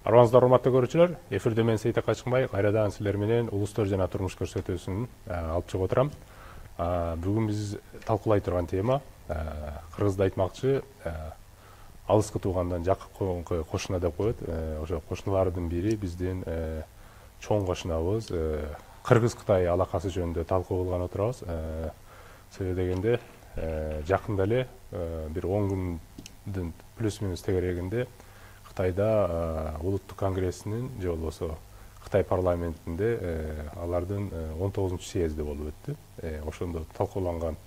Арбаңыздар урматтуу көрүүчүлөр, эфирде мен Сейтек Качкынбай кайрадан силер менен улустар жана турмуш көрсөтүүсүн алып чыгып отурам. Бүгүн биз талкуулай турган тема кыргызда айтмакчы алыскы туугандан жакынкы кошуна деп коет. Ошо кошуналардын бири биздин чоң кошунабыз. Кыргыз-Кытай алакасы жөнүндө талкуу кылган отурабыз. Себеби дегенде жакында эле бир 10 күндүн плюс-минус тегерегинде Кытайда улуттук конгрессинин же болбосо Кытай парламентинде алардын 19-съезди болуп өттү. Ошондо талкууланган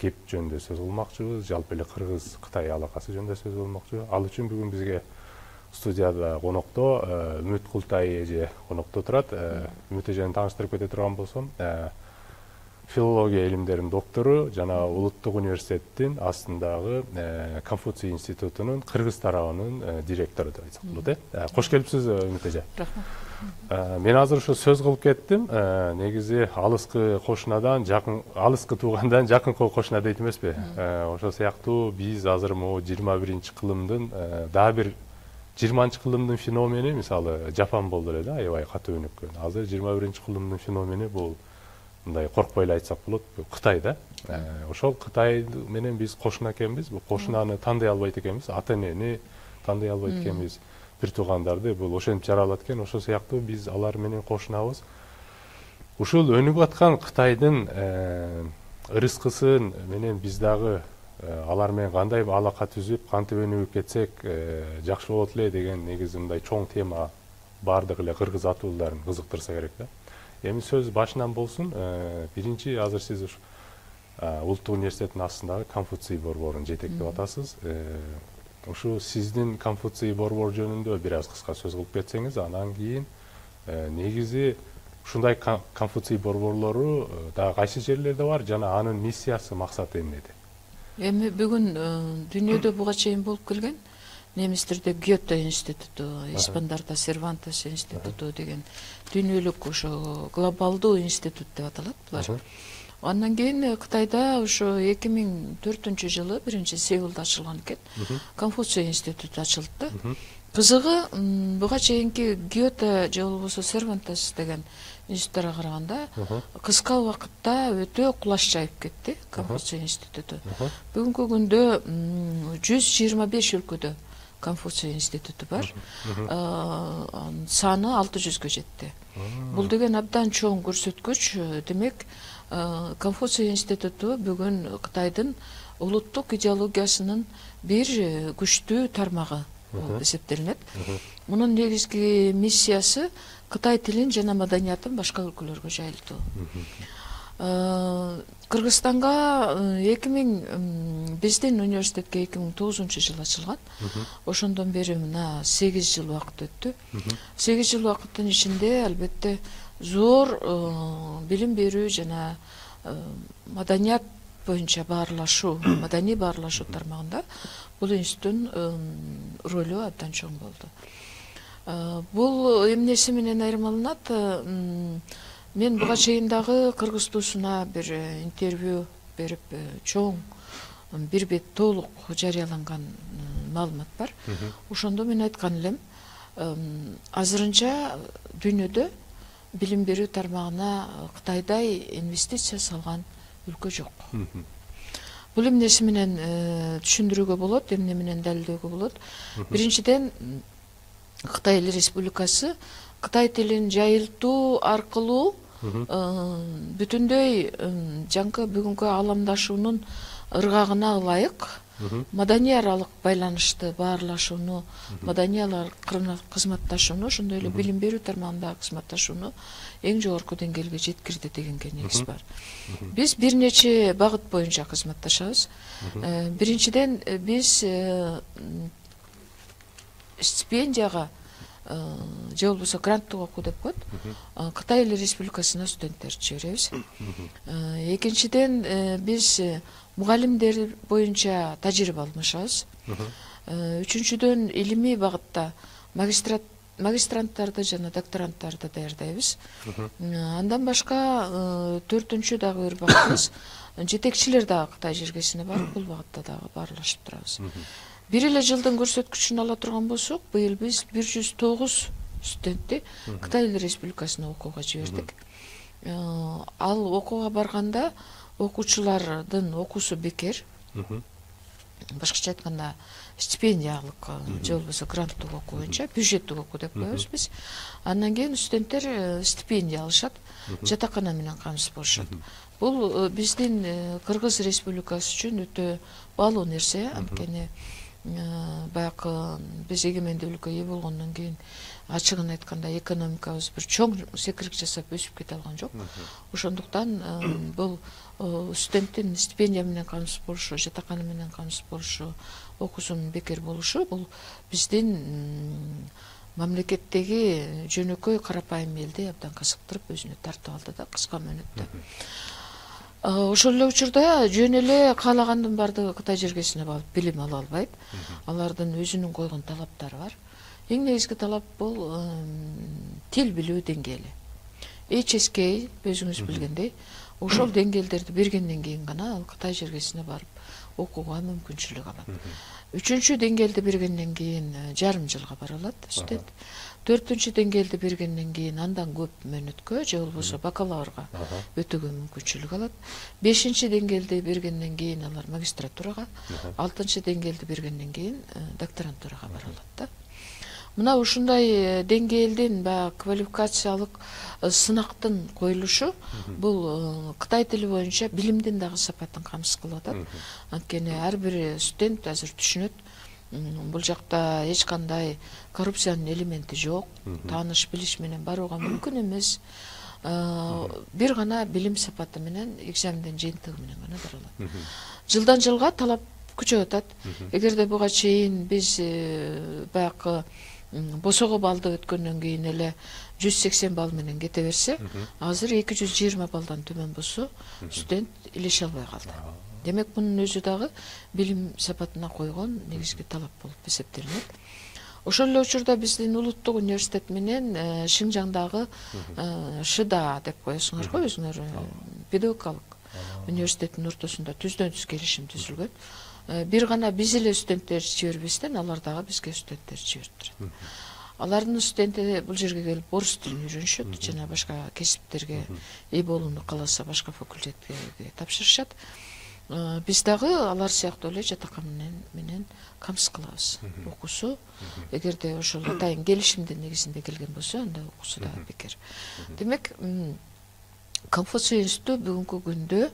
кеп жөнүндө сөз кылмакчыбыз, жалпы эле Кыргыз-Кытай алакасы жөнүндө сөз кылмакчыбыз. Ал үчүн бүгүн бизге студияда конокто Үмүт Култай эже конокто турат. Үмүт эжени тааныштырып кете турган болсом, филология илимдеринин доктору жана Улуттук университеттин астындагы Конфуций институтунун кыргыз тарабынын директору деп айтсак болот. Кош келипсиз, Үмүт эже. Рахмат. Мен азыр ошо сөз кылып кеттим. Негизи алыскы кошунадан жакын, алыскы туугандан жакынкы кошуна дейт эмеспи? Ошол сыяктуу биз азыр могу 21-кылымдын дагы бир 20-кылымдын феномени, мисалы, Жапан болду эле да, аябай катуу өнүккөн. Азыр 21-кылымдын феномени бул мындай коркпой эле айтсак болот, Кытай да. Ошол Кытай менен биз кошуна экенбиз. Бул кошунаны тандай албайт экенбиз, ата-энени тандай албайт экенбиз. Бир туугандарды бул ошентип жаралат экен. Ошол сыяктуу биз алар менен кошунабыз. Ушул өнүгүп аткан Кытайдын ырыскысын менен биз дагы алар менен кандай алака түзүп, кантип өнүгүп кетсек жакшы болот эле деген негизи мындай чоң тема бардык эле кыргыз атуулдарын кызыктырса керек да. Эми сөз башынан болсун. Биринчи азыр сиз Улуттук университеттин астындагы Конфуций борборун жетектеп атасыз. Ушу сиздин Конфуций борбор жөнүндө бир аз кыска сөз кылып кетсеңиз, анан кийин негизи ушундай Конфуций борборлору дагы кайсы жерлерде бар жана анын миссиясы, максаты эмнеде? Эми бүгүн дүйнөдө буга чейин болуп келген. Немистерде Гёте институту, испандарда Сервантес институту деген дүйнөлүк ошо глобалдуу институт деп аталат булар. Андан кийин Кытайда ошо 2004-жылы биринчи Сеулда ачылган экен. Конфуций институту ачылды. Кызыгы, буга чейинки Гёте же болбосо Сервантес деген институттарга караганда кыска убакытта өтө кулаш жайып кетти Конфуций институту. Бүгүнкү күндө 125 өлкөдө Конфуций институту бар. Саны 600-гө жетти. Бул деген абдан чоң көрсөткүч. Демек, Конфуций институту бүгүн Кытайдын улуттук идеологиясынын бир күчтүү тармагы болуп эсептелинет. Мунун негизги миссиясы Кытай тилин жана маданиятын башка өлкөлөргө жайылтуу. Кыргызстанга биздин университетке 2009-жылы ачылган. Ошондон бери мына 8 жыл убакыт өттү. 8 жыл убакыттын ичинде албетте зор билим берүү жана маданият боюнча баарлашуу, маданий баарлашуу тармагында бул институттун ролу абдан чоң болду. Бул эмнеси менен айырмаланат? Мен буга чейин дагы Кыргыз туусуна бир интервью берип, чоң бир бет толук жарыяланган маалымат бар. Ошондо мен айткан элем, азырынча дүйнөдө билим берүү тармагына Кытайдай инвестиция салган өлкө жок. Бул эмнеси менен түшүндүрүүгө болот, эмне менен далилдөөгө болот? Биринчиден, Кытай Республикасы Кытай тилин жайылтуу аркылуу бүтүндөй жаңкы бүгүнкү аламдашуунун ыргагына ылайык маданий аралык байланышты баарлашууну, маданий аралык кызматташууну, ошондой эле билим берүү тармагындагы кызматташууну эң жогорку деңгээлге жеткирди дегенге негиз бар. Биз бир нече багыт боюнча кызматташабыз. Биринчиден, биз стипендияга же болбосо гранттык окуу деп коет. Кытай Республикасына студенттерди жиберебиз. Экинчиден, биз мугалимдер боюнча тажрыйба алмашабыз. Үчүнчүдөн, илимий багытта магистранттарды жана докторанттарды даярдайбыз. Андан башка төртүнчү дагы бир багытыбыз жетекчилер дагы Кытай жергесине барып, бул багытта дагы баарлашып турабыз. Бир эле жылдын көрсөткүчүн ала турган болсок, быйыл биз 109 студентти Кытай Эл Республикасына окууга жибердик. Ал окууга барганда окуучулардын окуусу бекер. Башкача айтканда стипендиялык же болбосо гранттык окуу боюнча бюджеттик окуу деп коебуз биз. Андан кийин студенттер стипендия алышат, жатакана менен камсыз болушат. Бул биздин Кыргыз Республикасы үчүн өтө баалуу нерсе, анткени баягы биз эгемендүүлүккө ээ болгондон кийин ачыгын айтканда экономикабыз бир чоң секирик жасап өсүп кете алган жок. Ошондуктан бул студенттин стипендия менен камсыз болушу, жатакана менен камсыз болушу, окуусунун бекер болушу бул биздин мамлекеттеги жөнөкөй карапайым элди абдан кызыктырып өзүнө тартып алды да кыска мөөнөттө. Ошол эле учурда жөн эле каалагандын баардыгы Кытай жергесине барып билим ала албайт. Алардын өзүнүн койгон талаптары бар. Эң негизги талап бул тил билүү деңгээли. HSK өзүңүз билгендей, ошол деңгээлдерди бергенден кийин гана ал Кытай жергесине барып окууга мүмкүнчүлүк алат. Үчүнчү деңгээлди бергенден кийин жарым жылга бара алат студент. Төртүнчү деңгээлди бергенден кийин андан көп мөөнөткө же болбосо бакалаврга өтүүгө мүмкүнчүлүк алат. Бешинчи деңгээлди бергенден кийин алар магистратурага, алтынчы деңгээлди бергенден кийин докторантурага бара алат да. Мына ушундай деңгээлдин баягы квалификациялык сынактын коюлушу бул Кытай тили боюнча билимдин дагы сапатын камсыз кылып атат. Анткени ар бир студент азыр түшүнөт, бул жакта эч кандай коррупциянын элементи жок, тааныш билиш менен барууга мүмкүн эмес. Бир гана билим сапаты менен экзамендин жыйынтыгы менен гана бара алат. Жылдан жылга талап күчөп атат. Эгерде буга чейин биз баягы босого балды өткөндөн кийин эле 180 балл менен кете берсе, азыр 220 балдан төмөн болсо студент илеше албай калды. Демек мунун өзү дагы билим сапатына койгон негизги талап болуп эсептелинет. Ошол эле учурда биздин улуттук университет менен Шинжаңдагы ШИДА деп коесуңар го өзүңөр, педагогикалык университеттин ортосунда түздөн түз келишим түзүлгөн. Бир гана биз эле студенттер жибербестен алар дагы бизге студенттер жиберип турат. Алардын студенттери бул жерге келип орус тилин үйрөнүшөт, жана башка кесиптерге ээ болууну кааласа башка факультетке тапшырышат. Биз дагы алар сыяктуу эле жатакана менен камсыз кылабыз. Окуусу эгерде ошол атайын келишимдин негизинде келген болсо, анда окуусу дагы бекер. Демек, Конфуций институту бүгүнкү күндө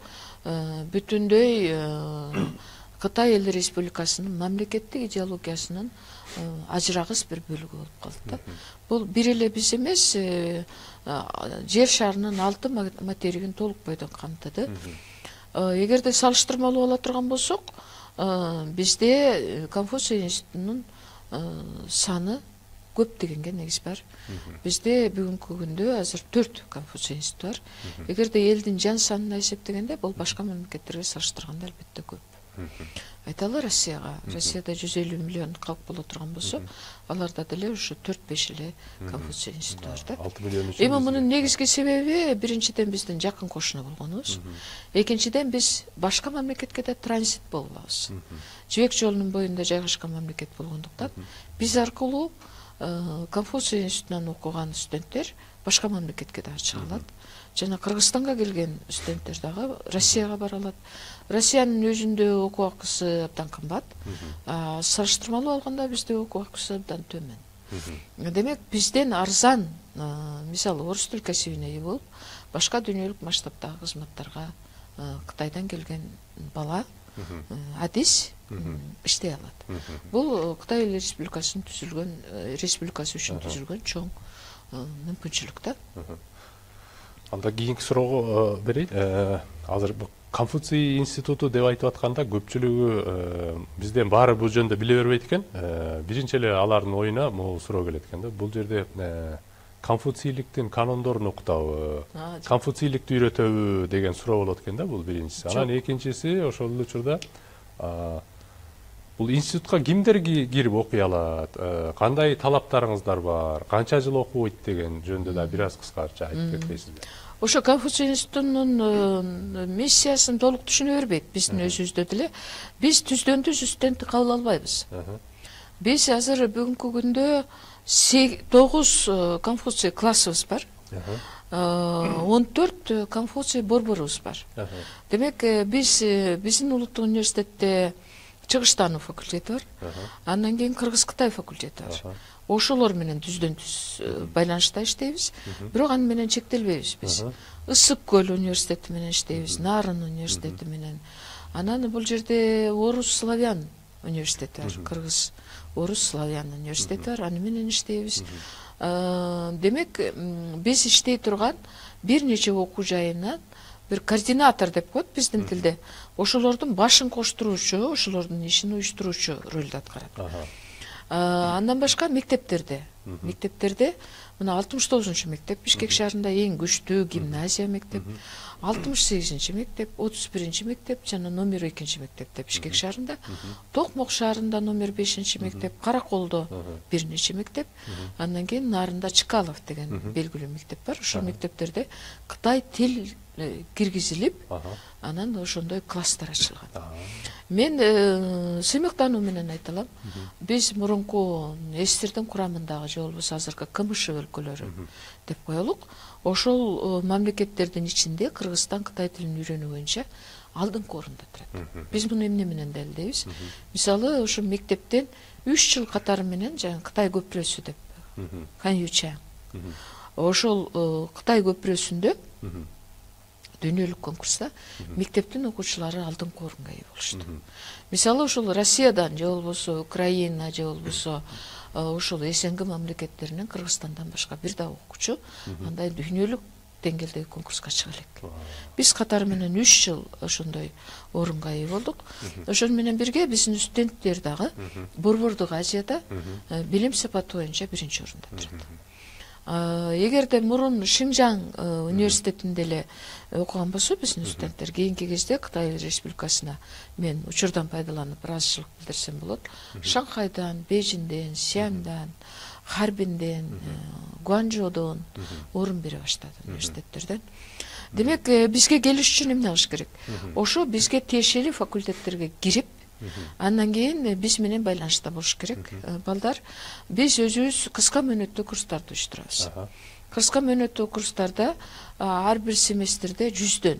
бүтүндөй Кытай Эл Республикасынын мамлекеттик идеологиясынын ажырагыс бир бөлүгү болуп калды да. Бул бир эле биз эмес, жер шарынын 6 материгин толук бойдон камтыды. Эгерде салыштырмалуу ала турган болсок, бизде Конфуций институтунун саны көп дегенге негиз бар. Бизде бүгүнкү күндө азыр 4 Конфуций институту бар. Эгерде элдин жан санына эсептегенде бул башка мамлекеттерге салыштырганда албетте көп. Айталы Россияга, Россияда 150 миллион калк боло турган болсо, аларда деле ушу 4-5 эле Конфуций институту бар да. 6 миллион үчүн. Эми мунун негизги себеби биринчиден биздин жакын кошуна болгонубуз. Экинчиден биз башка мамлекетке да транзит болуп алабыз. Жибек жолунун боюнда жайгашкан мамлекет болгондуктан биз аркылуу Конфуций институтунан окуган студенттер башка мамлекетке да чыга алат. Жана Кыргызстанга келген студенттер дагы Россияга бара алат. Россиянын өзүндө окуу акысы абдан кымбат. Салыштырмалуу алганда бизде окуу акысы абдан төмөн. Демек, бизден арзан, мисалы, орус тил кесибине ээ болуп, башка дүйнөлүк масштабтагы кызматтарга Кытайдан келген бала, адис иштей алат. Бул Кытай Эл Республикасы үчүн түзүлгөн чоң мүмкүнчүлүк да. Анда кийинки суроого берейин. Азыр Конфуций институту деп айтып атканда көпчүлүгү бизден баары бул жөнүндө биле бербейт экен. Биринчи эле алардын оюна могу суроо келет экен да. Бул жерде конфуцийликтин канондорун окутабы, конфуцийликти үйрөтөбү деген суроо болот экен да, бул биринчиси. Анан экинчиси ошол эле учурда бул институтка кимдер кирип окуй алат, кандай талаптарыңыздар бар, канча жыл окуйт деген жөнүндө да бир аз кыскача айтып кетпейсизби? ошо Конфуций институтунун миссиясын толук түшүнө бербейт биздин өзүбүздө деле. Биз түздөн түз студентти кабыл албайбыз. Биз азыр бүгүнкү күндө 9 Конфуций классыбыз бар. 14 Конфуций борборубуз бар. Демек, биздин улуттук университетте чыгыштануу факультети бар. Андан кийин Кыргыз-Кытай факультети бар. Ошолор менен түздөн түз байланышта иштейбиз. Бирок аны менен чектелбейбиз биз. Ысык көл университети менен иштейбиз, Нарын университети менен. Анан бул жерде орус славян университети бар, кыргыз орус славян университети бар, аны менен иштейбиз. Демек, биз иштей турган бир нече окуу жайынан бир координатор деп коет биздин тилде. Ошолордун башын коштуруучу, ошолордун ишин уюштуруучу ролду аткарат. Андан башка мектептерде мына 69 мектеп Бишкек шаарында эң күчтүү гимназия мектеп, 68 мектеп, 31 мектеп жана номер 2 мектепте Бишкек шаарында, Токмок шаарында номер 5 мектеп, Караколдо бир нече мектеп, андан кийин Нарында Чкалов деген белгилүү мектеп бар. Ошол мектептерде Кытай тил киргизилип, анан ошондой класстар ачылган. Мен сыймыктануу менен айталам, биз мурунку СССРдин курамындагы же болбосо азыркы КМШ өлкөлөрү деп коелук, ошол мамлекеттердин ичинде Кыргызстан Кытай тилин үйрөнүү боюнча алдыңкы орунда турат. Биз муну эмне менен далилдейбиз? Мисалы, ошо мектептен 3 жыл катары менен жаңы Кытай көпүрөсү деп, Ханьючан. Ошол Кытай көпүрөсүндө дүйнөлүк конкурста мектептин окуучулары алдыңкы орунга ээ болушту. Мисалы, ошол Россиядан же болбосо Украина же болбосо ошол СНГ мамлекеттеринен Кыргызстандан башка бир да окуучу андай дүйнөлүк деңгээлдеги конкурска чыга элек. Биз катары менен 3 жыл ошондой орунга ээ болдук. Ошол менен бирге биздин студенттер дагы борбордук Азияда билим сапаты боюнча 1-чи орунда турат. Эгерде мурун Шинжаң университетинде эле окуган болсо биздин студенттер кийинки кезде Кытай Республикасына мен учурдан пайдаланып ыраазычылык билдирсем болот. Шанхайдан, Бейжиңден, Сиандан, Харбинден, Гуанчжоудон орун бере баштады университеттерден. Демек, бизге келиш үчүн эмне кылыш керек? Ошо бизге тиешелүү факультеттерге кирип, андан кийин биз менен байланышта болуш керек. Балдар, биз өзүбүз кыска мөөнөттүү курстарды уюштурабыз. Кыска мөөнөттүү курстарда ар бир семестрде 100дөн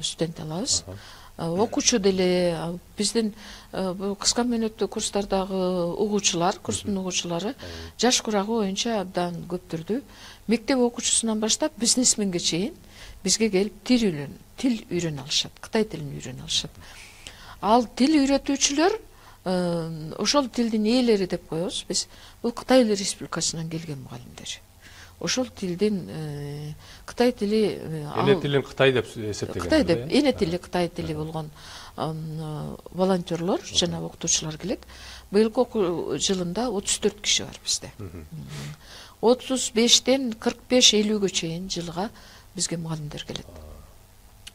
студент алабыз. Окуучу деле биздин кыска мөөнөттүү курстардагы угуучулар, курстун угуучулары жаш курагы боюнча абдан көптүрдү. Мектеп окуучусунан баштап бизнесменге чейин бизге келип тил үйрөнө алышат, Кытай тилин үйрөнө алышат. Ал тил үйрөтүүчүлөр ошол тилдин ээлери деп коебуз биз. Бул Кытай Республикасынан келген мугалимдер. Ошол тилдин Кытай тили эне тилин Кытай деп эсептеген. Кытай деп, эне тили Кытай тили болгон волонтерлор жана окутуучулар келет. Быйылкы окуу жылында 34 киши бар бизде. 35ден 45-50гө чейин жылга бизге мугалимдер келет.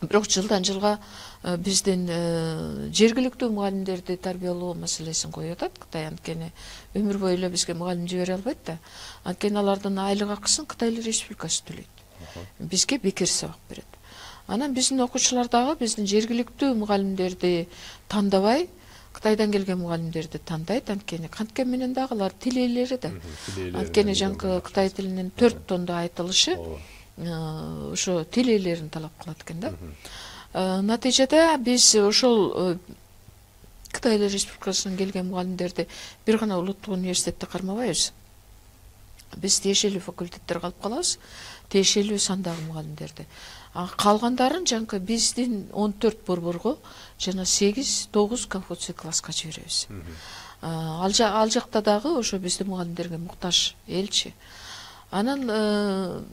Бирок жылдан жылга биздин жергиликтүү мугалимдерди тарбиялоо маселесин коюп атат Кытай. Анткени өмүр бою эле бизге мугалим жибере албайт да. Анткени алардын айлык акысын Кытай Республикасы төлөйт. Бизге бекер сабак берет. Анан биздин окуучулар дагы биздин жергиликтүү мугалимдерди тандабай, Кытайдан келген мугалимдерди тандайт. Анткени канткен менен дагы алар тил ээлери да. Анткени жаңкы Кытай тилинин 4 тонда айтылышы ошо тил ээлерин талап кылат экен да. Натыйжада биз ошол Кытай Республикасынан келген мугалимдерди бир гана улуттук университетте кармабайбыз. Биз тиешелүү факультеттерге алып калабыз, тиешелүү сандагы мугалимдерди. Калгандарын жаңкы биздин 14 борборго жана 8-9 Конфуций класска жиберебиз. Ал жакта дагы ошо биздин мугалимдерге муктаж элчи. Анан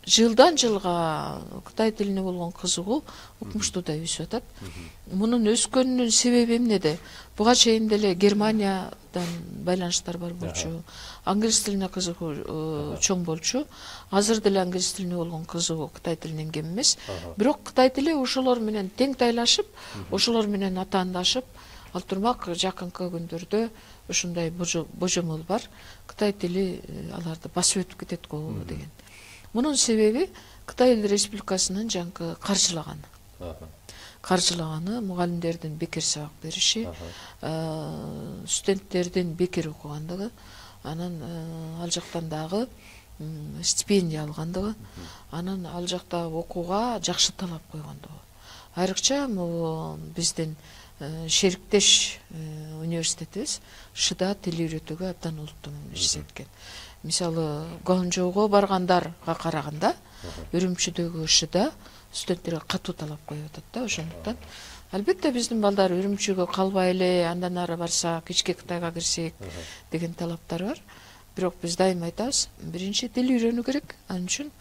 жылдан жылга Кытай тилине болгон кызыгуу укмуштуу да өсүп атат. Мунун өскөнүнүн себеби эмнеде? Буга чейин деле Германиядан байланыштар бар болчу, англис тилине кызыгуу чоң болчу. Азыр деле англис тилине болгон кызыгуу Кытай тилинен кем эмес. Бирок Кытай тили ошолор менен тең тайлашып, ошолор менен атаандашып, ал турмак жакынкы күндөрдө ушундай божомол бар. Кытай тили аларды басып өтүп кетет го деген. Мунун себеби Кытай Эл Республикасынын жаңкы каржылаганы мугалимдердин бекер сабак бериши, студенттердин бекер окугандыгы, анан ал жактан дагы стипендия алгандыгы, анан ал жакта окууга жакшы талап койгондугу. Айрыкча биздин шериктеш университетибиз шыда тил үйрөтүүгө абдан улуттуу мамиле эткен. Мисалы, Гуанчжоуго баргандарга караганда Үрүмчүдөгү шыда студенттерге катуу талап коюп атат да. Ошондуктан албетте биздин балдар Үрүмчүгө калбай эле андан ары барсак, ички Кытайга кирсек деген талаптар бар. Бирок биз дайым айтабыз, биринчи тил үйрөнүү керек. Анын үчүн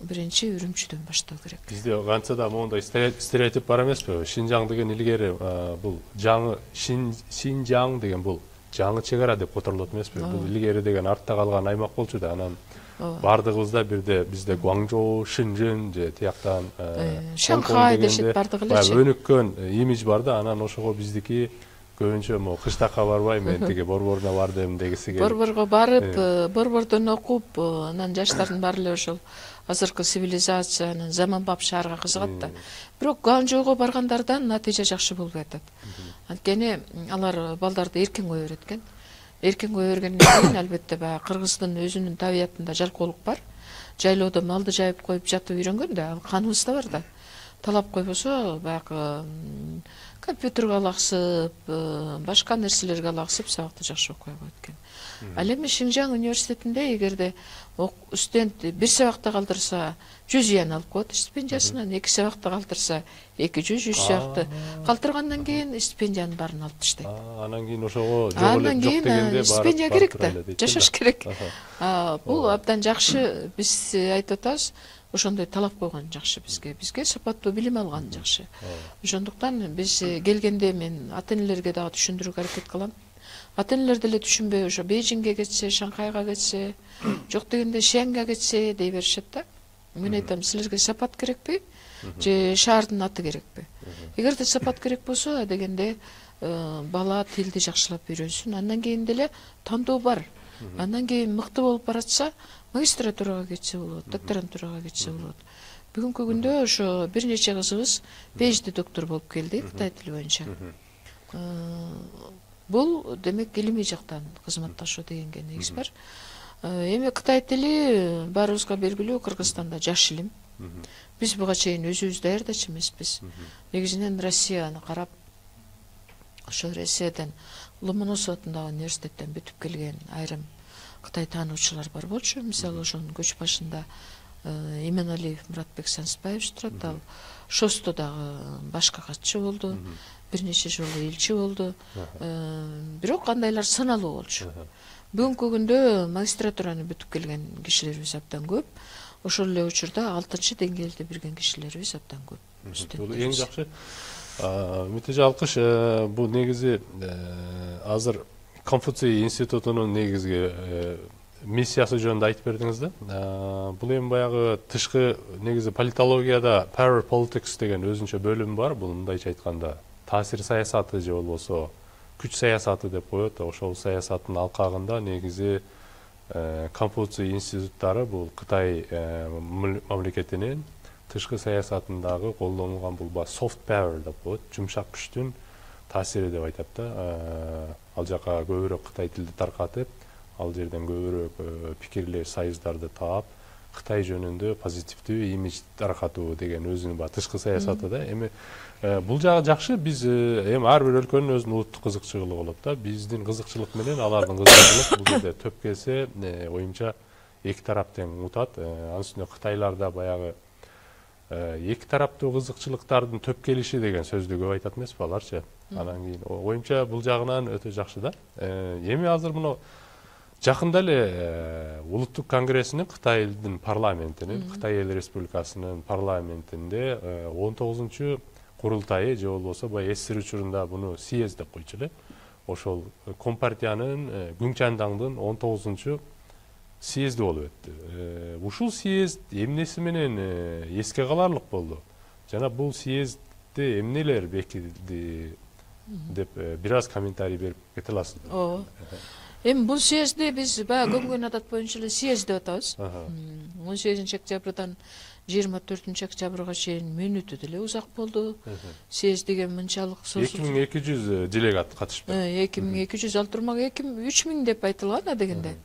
биринчи Үрүмчүдөн баштоо керек. Бизде канча да моундай стереотип бар эмеспи? Шинжаң деген илгери бул жаңы Шинжаң деген бул жаңы чек ара деп которулат эмеспи? Бул илгери деген артта калган аймак болчу да. Анан бардыгыбызда бирде бизде Гуанчжоу, Шэньчжэн же тияктан Шанхай дешет бардыгы элечи. Өнүккөн имидж бар да. Анан ошого биздики көбүнчө кыштакка барбай, мен тиги Борборуна бардым дегиси келип. Борборго барып, Борбордон окуп, анан жаштардын баары эле ошол азыркы цивилизациянын заманбап шаарга кызыгат да. Бирок Гуанчжоуго баргандардан натыйжа жакшы болбой атат. Анткени алар балдарды эркен кое берет экен. Эркен кое бергенден кийин албетте баягы кыргыздын өзүнүн табиятында жалкоолук бар. Жайлоодо малды жайып коюп жатып үйрөнгөн да, ал каныбызда бар да. Талап койбосо баягы компьютерге алаксып, башка нерселерге алаксып сабакты жакшы окуй албайт экен. Ал эми Шинжаң университетинде эгерде студент бир сабакты калтырса 100 юань алып коет стипендиясынан, 2 сабакты калтырса 200, 100 сабакты калтыргандан кийин стипендиянын баарын алып таштайт. Анан кийин ошого жок дегенде стипендия керек да, жашаш керек. Бул абдан жакшы, биз айтып атабыз, ошондой талап койгон жакшы бизге. Бизге сапаттуу билим алган жакшы. Ошондуктан биз келгенде мен ата-энелерге дагы түшүндүрүүгө аракет кылам. Ата-энелер деле түшүнбөй ошо Бейжиңге кетсе, Шанхайга кетсе, жок дегенде Шэньге кетсе дей беришет да. Мен айтам, силерге сапат керекпи? Же шаардын аты керекпи? Эгерде сапат керек болсо, дегенде бала тилди жакшылап үйрөнсүн. Андан кийин деле тандоо бар. Андан кийин мыкты болуп баратса, магистратурага кетсе болот, докторантурага кетсе болот. Бүгүнкү күндө ошо бир нече кызыбыз PhD доктор болуп келди Кытай тили боюнча. Бул демек илимий жактан кызматташуу дегенге негиз бар. Эми Кытай тили баарыбызга белгилүү Кыргызстанда жаш илим. Биз буга чейин өзүбүз даярдачу эмеспиз. Негизинен Россияны карап, ошо Россиядан Ломоносов атындагы университеттен бүтүп келген айрым Кытай таануучулар бар болчу. Мисалы, ошонун көч башында Иманалиев Муратбек Сансызбаевич турат. Ал ШОСто дагы башка катчы болду. Бир нече жолу элчи болду. Бирок кандайлар саналуу болчу. Бүгүнкү күндө магистратураны бүтүп келген кишилерибиз абдан көп. Ошол эле учурда 6-чы деңгээлде билген кишилерибиз абдан көп. Бул эң жакшы. Үмүт Жалкыш, бул негизи азыр Конфуций институтунун негизги миссиясы жөнүндө айтып бердиңиз да. Бул эми баягы тышкы негизи политологияда power politics деген өзүнчө бөлүм бар. Бул мындайча айтканда таасир саясаты же болбосо күч саясаты деп коет. Ошол саясаттын алкагында негизи Конфуций институттары бул Кытай мамлекетинин тышкы саясатындагы колдонулган бул soft power деп коет. Жумшак күчтүн таасири деп айтат да. Ал жака көбүрөөк Кытай тилди таркатып, ал жерден көбүрөөк пикирлер, союздарды таап, Кытай жөнүндө позитивдүү имидж таркатуу деген өзүнүн бар тышкы саясаты да. Эми бул жагы жакшы. Биз эми ар бир өлкөнүн өзүнүн улуттук кызыкчылыгы болот да. Биздин кызыкчылык менен алардын кызыкчылык бул жерде төп келсе, оюмча эки тарап тең утат. Анын үстүнө Кытайларда баягы эки тараптуу кызыкчылыктардын төп келиши деген сөздү көп айтат эмеспи аларчы. Анан кийин оюмча бул жагынан өтө жакшы да. Эми азыр мына жакында эле улуттук конгрессинин Кытайдын парламентинин, Кытай Эл Республикасынын парламентинде 19-чу курултайы же болбосо баягы СССР учурунда буну съезд деп койчу эле. Ошол Компартиянын Гүңчандаңдын 19-чу съезди болуп өттү. Ушул съезд эмнеси менен эске каларлык болду? Жана бул съездде эмнелер бекитилди деп бир аз комментарий берип кете аласызбы? Ооба. Эми бул съездди биз баягы көмгөн адат боюнча эле съезд деп атабыз. 18-октябрдан 24-октябрга чейин мөөнөтү деле узак болду. Съезд деген мынчалык созулду. 2200 делегат катышыпты. 2200 ал турмак 3000 деп айтылган адегенде.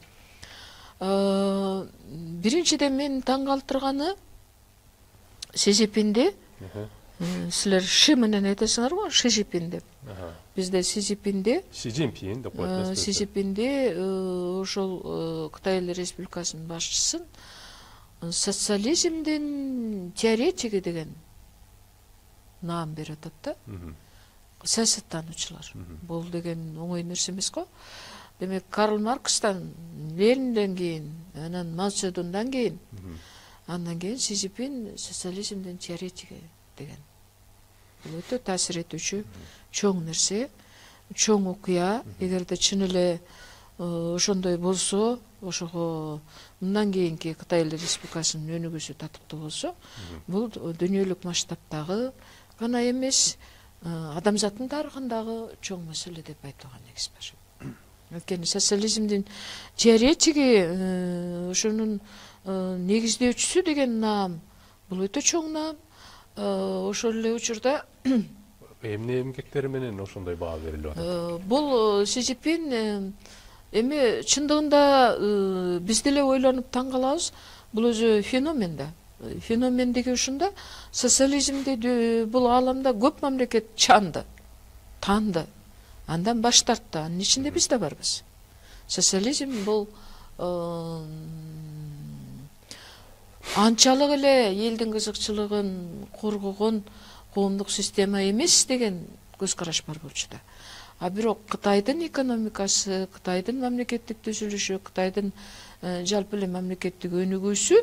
Биринчиден мен таң калтырганы Сизипинди, силер Ши менен айтасыңар го, Ши Цзиньпин деп. Бизде Си Цзиньпинди деп коет. Си Цзиньпинди ошол Кытай Эл Республикасынын башчысын социализмдин теоретиги деген наам берип атат да. Саясаттануучулар. Бул деген оңой нерсе эмес го. Демек Карл Маркстан, Ленинден кийин, анан Мао Цзедундан кийин, андан кийин Си Цзиньпин социализмдин теоретиги деген. Бул өтө таасир этүүчү чоң нерсе, чоң окуя. Эгерде чын эле ошондой болсо, ошого мындан кийинки Кытай Эл Республикасынын өнүгүүсү татыктуу болсо, бул дүйнөлүк масштабтагы гана эмес, адамзаттын тарыхындагы чоң маселе деп айтууга негиз бар. Анткени социализмдин теоретиги, ошонун негиздөөчүсү деген наам, бул өтө чоң наам. Ошол эле учурда эмне эмгектери менен ошондой баа берилип атат. Бул Си Цзиньпин эми чындыгында биз деле ойлонуп таң калабыз. Бул өзү феномен да. Феномен деген ушунда социализмди бул ааламда көп мамлекет чанды, таанды, андан баш тартты. Анын ичинде биз да барбыз. Социализм бул анчалык эле элдин кызыкчылыгын коргогон коомдук система эмес деген көз караш бар болчу да. А бирок Кытайдын экономикасы, Кытайдын мамлекеттик түзүлүшү, Кытайдын жалпы эле мамлекеттик өнүгүүсү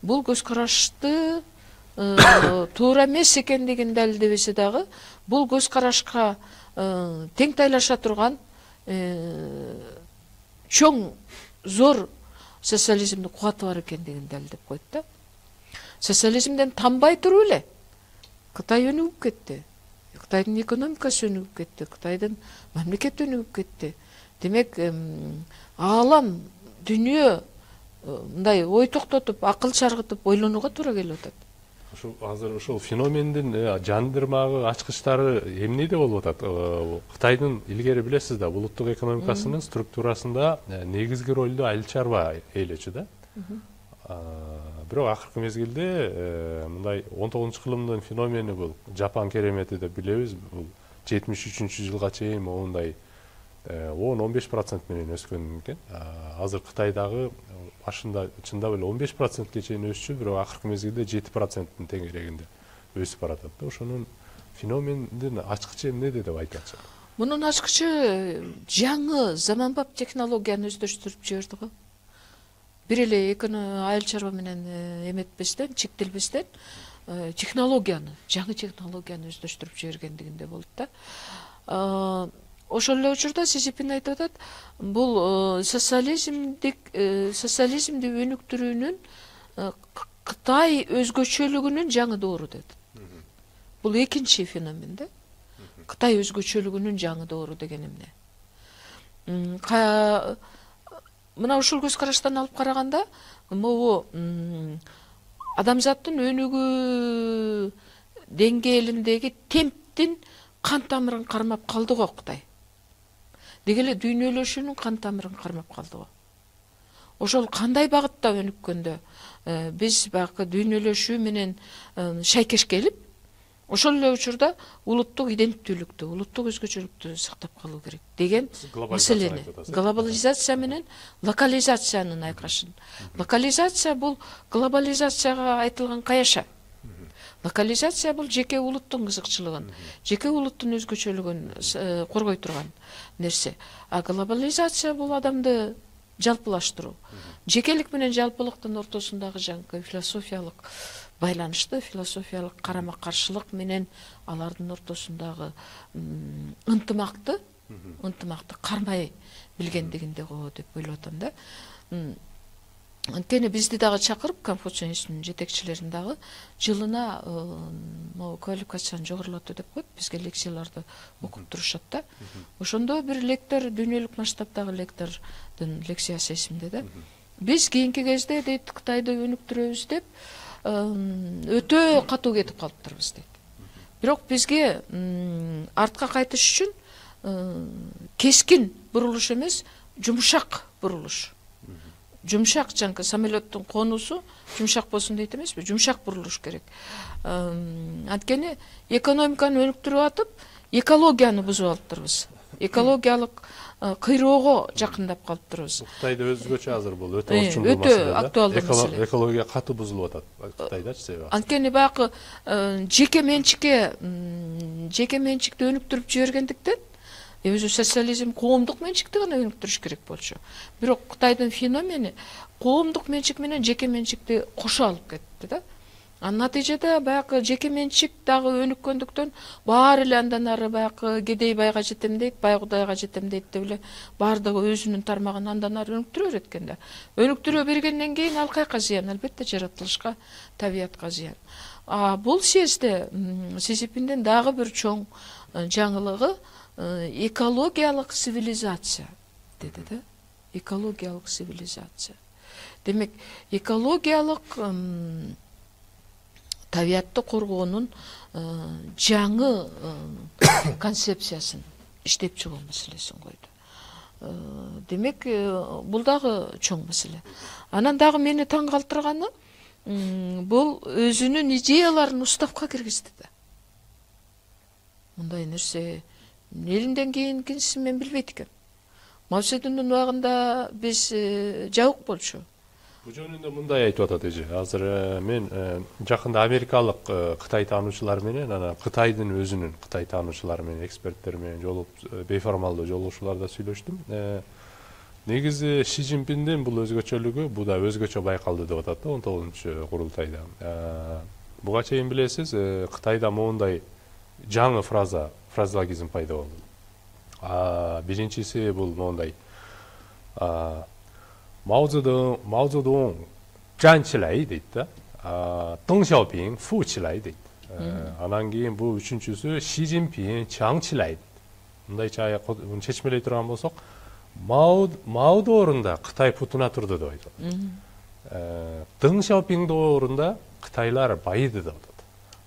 бул көз карашты туура эмес экендигин далилдебесе дагы, бул көз карашка тең тайлаша турган чоң зор социализмдин кубаты бар экендигин далилдеп койт да. Социализмден танбай туруп эле Кытай өнүгүп кетти. Кытайдын экономикасы өнүгүп кетти, Кытайдын мамлекети өнүгүп кетти. Демек, аалам, дүйнө мындай ой токтотуп, акыл чаргытып ойлонууга туура келип атат. Азыр ошол феномендин жандырмагы, ачкычтары эмнеде болуп атат? Кытайдын илгери билесиз да, улуттук экономикасынын структурасында негизги ролду айыл чарба ээлечү да. Бирок акыркы мезгилде мындай 19-кылымдын феномени бул Жапан керемети деп билебиз. Бул 73-жылга чейин моундай 10-15% менен өскөн экен. Азыр Кытайдагы башында чындап эле 15%ке чейин өсчү, бирок акыркы мезгилде 7%-тын теңирегинде өсүп баратат да. Ошонун феномендин ачкычы эмнеде деп айтачак? Мунун ачкычы жаңы заманбап технологияны өздөштүрүп жиберди го. Бир эле айыл чарба менен эметпестен, чектелбестен технологияны, жаңы технологияны өздөштүрүп жибергендигинде болду да. Ошол эле учурда Си Цзиньпин айтып атат, бул социализмди өнүктүрүүнүн Кытай өзгөчөлүгүнүн жаңы доору деп. Бул экинчи феномен да. Кытай өзгөчөлүгүнүн жаңы доору деген эмне? Мына ушул көз караштан алып караганда, могу адамзаттын өнүгүү деңгээлиндеги темптин кан тамырын кармап калды го Кытай. Деги эле дүйнөлөшүүнүн кан тамырын кармап калды го. Ошол кандай багытта өнүккөндө биз баягы дүйнөлөшүү менен шайкеш келип, ошол эле учурда улуттук иденттүүлүктү, улуттук өзгөчөлүктү сактап калуу керек деген маселени, глобализация менен локализациянын айкашын. Локализация бул глобализацияга айтылган каяша. Локализация бул жеке улуттун кызыкчылыгын, жеке улуттун өзгөчөлүгүн коргой турган нерсе. А глобализация бул адамды жалпылаштыруу. Жекелик менен жалпылыктын ортосундагы жаңы философиялык байланышты, философиялык карама-каршылык менен алардын ортосундагы ынтымакты кармай билгендигинде го деп ойлоп атам да. Анткени бизди дагы чакырып, Конфуций институтунун жетекчилерин дагы жылына квалификацияны жогорулатуу деп коет, бизге лекцияларды окуп турушат да. Ошондо бир лектор, дүйнөлүк масштабтагы лектордун лекциясы эсимде да. Биз кийинки кезде дейт Кытайды өнүктүрөбүз деп, өтө катуу кетип калыптырбыз дейт. Бирок бизге артка кайтыш үчүн кескин бурулуш эмес, жумшак бурулуш. Жумшак жанкы самолеттун конусу жумшак болсун дейт эмеспи? Жумшак бурулуш керек. Анткени экономиканы өнүктүрүп атып, экологияны бузуп алыптырбыз. Экологиялык кыйроого жакындап калыптырбыз. Кытайда өзгөчө азыр бул өтө орчундуу маселе. Өтө актуалдуу маселе. Экология катуу бузулуп атат Кытайдачы себеби. Анткени баягы жеке менчикти өнүктүрүп жибергендиктен өзү социализм коомдук менчикти гана өнүктүрүш керек болчу. Бирок Кытайдын феномени коомдук менчик менен жеке менчикти кошо алып кетти да. Натыйжада баягы жеке менчик дагы өнүккөндүктөн баары эле андан ары баягы кедей байга жетем дейт, бай кудайга жетем дейт деп эле баардыгы өзүнүн тармагын андан ары өнүктүрө берет экен да. Өнүктүрө бергенден кийин ал кайка зыян? Албетте жаратылышка, табиятка зыян. Бул съездде Си Цзиньпиндин дагы бир чоң жаңылыгы экологиялык цивилизация деди да. Экологиялык цивилизация. Демек, экологиялык табиятты коргоонун жаңы концепциясын иштеп чыгуу маселесин койду. Демек, бул дагы чоң маселе. Анан дагы мени таң калтырганы, бул өзүнүн идеяларын уставка киргизди да. Мындай нерсе элинден кийинкисин мен билбейт экенмин. Мао Цзэдундун убагында биз жабык болчу. Бул жөнүндө мындай айтып атат эже. Азыр мен жакында америкалык Кытай таануучулар менен, анан Кытайдын өзүнүн Кытай таануучулары менен, эксперттер менен бейформалдуу жолугушууларда сүйлөштүм. Негизи Си Цзиньпиндин бул өзгөчөлүгү, бул да өзгөчө байкалды деп атат да 19-курултайда. Буга чейин билесиз, Кытайда моундай жаңы фразеологизм пайда болду. Биринчиси бул моундай: Мао Цзэдун жан чилай дейт да. Дэн Сяопин фу чилай дейт. Анан кийин бул үчүнчүсү Си Цзиньпин чаң чилай дейт. Мындайча чечмелей турган болсок, Маодун орунда Кытай путуна турду деп айтат. Дэн Сяопиндин орунда Кытайлар байыды деп атат.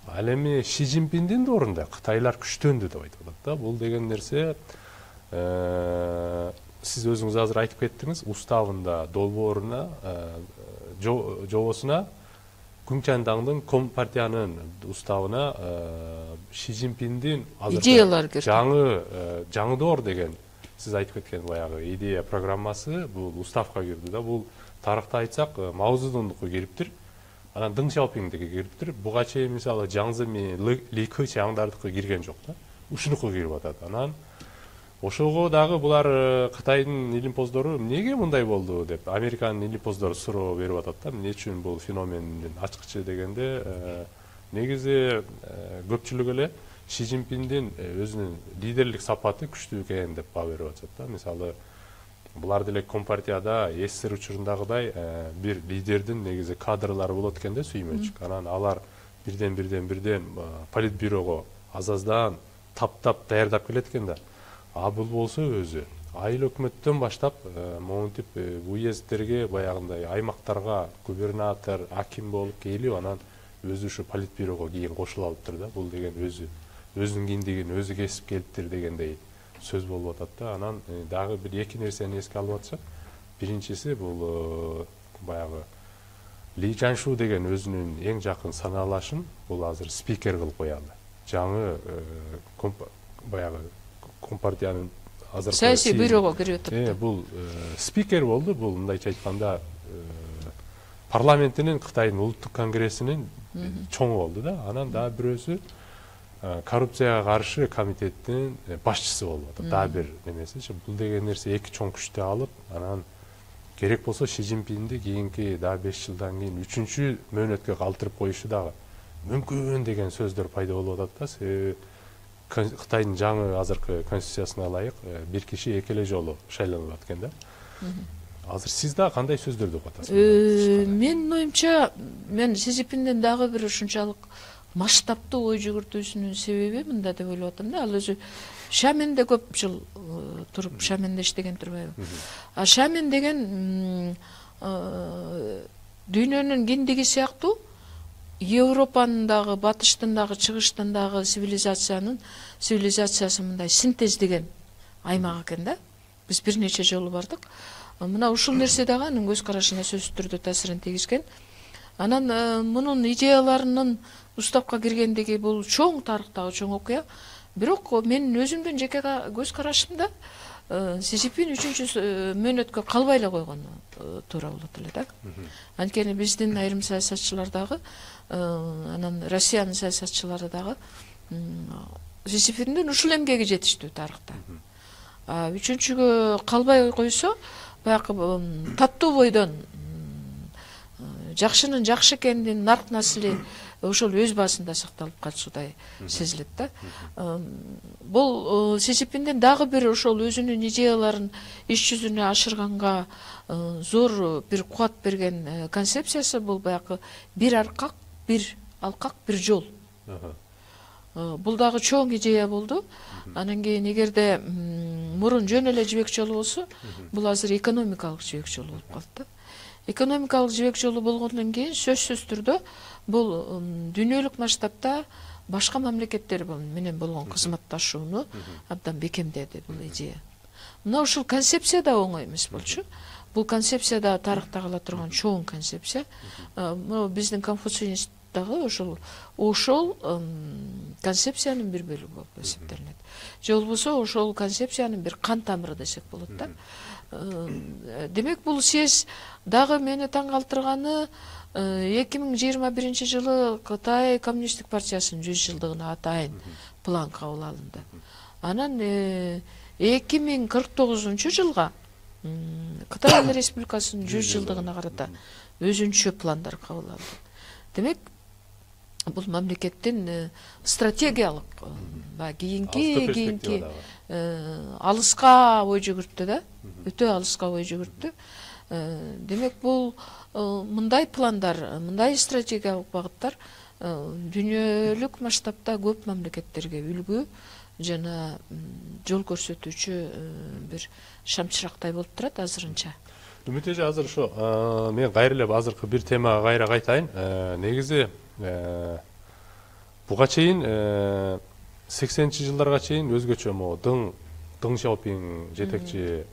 Ал эми Си Цзиньпиндин орунда Кытайлар күчтөндү деп айтып атат да. Бул деген нерсе сиз өзүңүз азыр айтып кеттиңиз, уставында долбооруна, жобосуна Күңчандаңдын Компартиянын уставына Си Цзиньпиндин идеялар жаңыдоор деген сиз айтып кеткен баягы идея программасы бул уставка кирди да. Бул тарыхта айтсак Мао Цзэдундуку кириптир, анан Дэн Сяопиндики кириптир. Буга чейин мисалы Жаң Земи, Ли Кечаңдардыкы кирген жок да. Ушунуку кирип атат. Анан ошого дагы булар Кытайдын илимпоздору эмнеге мындай болду деп Американын илимпоздору суроо берип атат да. Эмне үчүн бул феномендин ачкычы дегенде, негизи көпчүлүк эле Си Цзиньпиндин өзүнүн лидерлик сапаты күчтүү экен деп баа берип атат да. Мисалы булар деле Компартияда СССР учурундагыдай бир лидердин негизи кадрлары болот экен да, сүймөнчүк. Анан алар бирден политбюрого азаздан таптап даярдап келет экен да. Бул болсо өзү айыл өкмөттөн баштап монтип уезддерге, баягындай аймактарга губернатор, аким болуп келип, анан өзү ушу политбюрого кийин кошулуп алыптыр да. Бул деген өзүнүн киндигин өзү кесип келиптир дегендей сөз болуп атат да. Анан дагы бир эки нерсени эске алып атсак, биринчиси бул баягы Ли Чаншу деген өзүнүн эң жакын санаалашын бул азыр спикер кылып коялы. Жаңы баягы Компартиянын азыр саясий бюрого кирип атат. Бул спикер болду. Бул мындайча айтканда парламентинин, Кытайдын улуттук конгрессинин чоңу болду да. Анан дагы бирөөсү коррупцияга каршы комитеттин башчысы болуп атат. Дагы бир немесичи. Бул деген нерсе эки чоң күчтү алып, анан керек болсо Си Цзиньпинди кийинки дагы 5 жылдан кийин 3-чү мөөнөткө калтырып коюшу дагы мүмкүн деген сөздөр пайда болуп атат да. Кытайдын жаңы азыркы конституциясына ылайык бир киши эки эле жолу шайланып экен да. Азыр сиз да кандай сөздөрдү угуп атасыз? Менин оюмча, мен Си Цзиньпиндин дагы бир ушунчалык масштабтуу ой жүгүртүүсүнүн себеби мында деп ойлоп атам да. Ал өзү Шаменде көп жыл туруп, Шаменде иштеген турбайбы? Шамен деген дүйнөнүн киндиги сыяктуу Европанын дагы, батыштын дагы, чыгыштын дагы цивилизациясы мындай синтездеген аймак экен да. Биз бир нече жолу бардык. Мына ушул нерсе дагы анын көз карашына сөзсүз түрдө таасирин тийгизген. Анан мунун идеяларынын уставка киргендиги бул чоң тарыхтагы чоң окуя. Бирок менин өзүмдүн жеке көз карашымда Си Цзиньпин 3-чү мөөнөткө калбай эле койгону туура болот эле да. Анткени биздин айрым саясатчылар дагы, анан Россиянын саясатчылары дагы Си Цзиньпиндин ушул эмгеги жетиштүү тарыхта. 3-чүгө калбай койсо, баягы таттуу бойдон жакшынын жакшы экенин нарк насили ошол өз баасында сакталып калышудай сезилет да. Бул Си Цзиньпиндин дагы бир ошол өзүнүн идеяларын иш жүзүнө ашырганга зор бир кубат берген концепциясы бул баягы бир алкак, бир жол. Бул дагы чоң идея болду. Анан кийин эгерде мурун жөн эле жибек жолу болсо, бул азыр экономикалык жибек жолу болуп калды да. Экономикалык жибек жолу болгондон кийин сөзсүз түрдө бул дүйнөлүк масштабта башка мамлекеттер менен болгон кызматташууну абдан бекемдеди бул идея. Мына ушул концепция да оңой эмес болчу. Бул концепция да тарыхта кала турган чоң концепция. Биздин Конфуций институтундагы ошол концепциянын бир бөлүгү болуп эсептелинет. Же болбосо ошол концепциянын бир кан тамыры десек болот да. Демек бул съезд дагы мени таң калтырганы 2021 жылы Кытай Коммунисттик партиясынын 100 жылдыгына атайын план кабыл алынды. Анан 2049 жылга Кытай Республикасынын 100 жылдыгына карата өзүнчө пландар кабыл алынды. Демек бул мамлекеттин стратегиялык кийинки алыска ой жүгүрттү да, өтө алыска ой жүгүрттү. Демек бул мындай пландар, мындай стратегиялык багыттар дүйнөлүк масштабта көп мамлекеттерге үлгү жана жол көрсөтүүчү бир шамчырактай болуп турат азырынча. Үмүт эже, азыр ошо мен кайрылып азыркы бир темага кайра кайтайын. Негизи буга чейин 80-чи жылдарга чейин өзгөчө Дeng Xiaoping жетекчи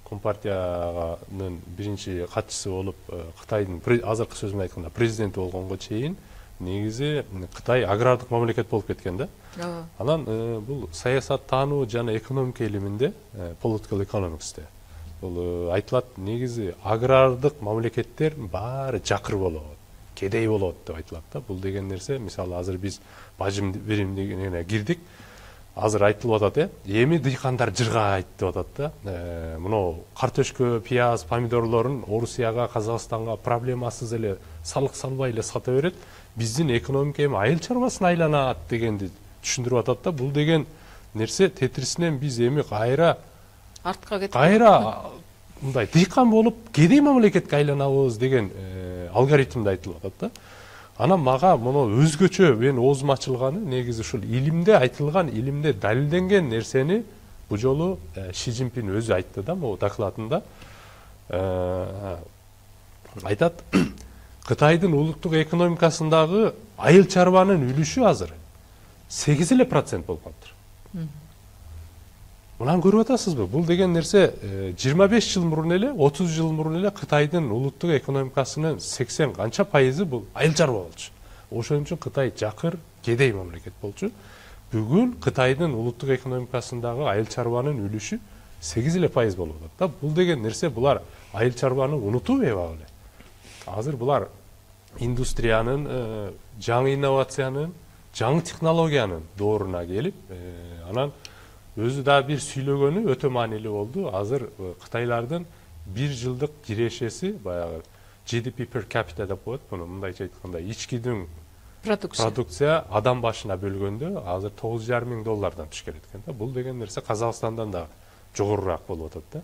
Компартиянын биринчи катчысы болуп, Кытайдын азыркы сөз менен айтканда президенти болгонго чейин негизи Кытай агрардык мамлекет болуп кеткен да. Анан бул саясаттануу жана экономика илиминде, political economics'те бул айтылат, негизи агрардык мамлекеттер баары жакыр болот, кедей болот деп айтылат да. Бул деген нерсе, мисалы азыр биз бажым биримдигине кирдик. Азыр айтылып атат, эми дыйкандар жыргайт деп атат да. Мына картошка, пияз, помидорлорун Орусияга, Казакстанга проблемасыз эле салык салбай эле сата берет. Биздин экономика эми айыл чарбасына айланат дегенди түшүндүрүп атат да. Бул деген нерсе тетрисинен биз эми артка кетип мындай дыйкан болуп кедей мамлекетке айланабыз деген алгоритмде айтылып атат да. Анан мага муну өзгөчө мен оозум ачылганы негизи ушул илимде айтылган, илимде далилденген нерсени бу жолу Си Цзиньпин өзү айтты да, могу докладында. Айтат, Кытайдын улуттук экономикасындагы айыл чарбанын үлүшү азыр 8% болуп калыптыр. Мынаны көрүп атасызбы? Бул деген нерсе 25 жыл мурун эле, 30 жыл мурун эле Кытайдын улуттук экономикасынын 80 канча пайызы бул айыл чарба болчу. Ошон үчүн Кытай жакыр, кедей мамлекет болчу. Бүгүн Кытайдын улуттук экономикасындагы айыл чарбанын үлүшү 8% болуп атат да. Бул деген нерсе булар айыл чарбаны унутуп эбагы. Азыр булар индустриянын, жаңы инновациянын, жаңы технологиянын дооруна келип, анан өзү да бир сүйлөгөнү өтө маанилүү болду. Азыр Кытайлардын 1 жылдык кирешеси баягы GDP per capita деп коет. Муну мындайча айтканда ичкидин продукция адам башына бөлгөндө азыр $9,500 түшкөн экен да. Бул деген нерсе Казакстандан да жогорураак болуп атат да.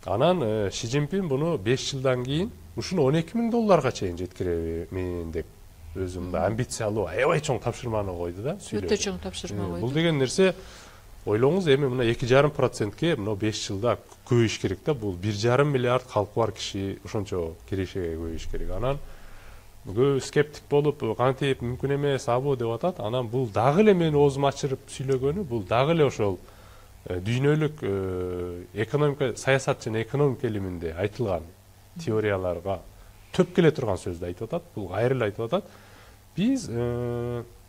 Анан Си Цзиньпин буну 5 жылдан кийин ушуну $12,000 чейин жеткиремин деп өзү амбициялуу, аябай чоң тапшырманы койду да. Өтө чоң тапшырма койду. Бул деген нерсе ойлоңуз, эми мына 2,5%ке мына 5 жылда көбөйүш керек да. Бул 1,5 миллиард калкы бар киши ошончо кирешеге көбөйүш керек. Анан көбү скептик болуп кантип мүмкүн эмес абы деп атат. Анан бул дагы эле мен оозумду ачырып сүйлөгөнү, бул дагы эле ошол дүйнөлүк экономика, саясат жана экономика илиминде айтылган теорияларга төп келе турган сөздү айтып атат. Бул кайра эле айтып атат. Биз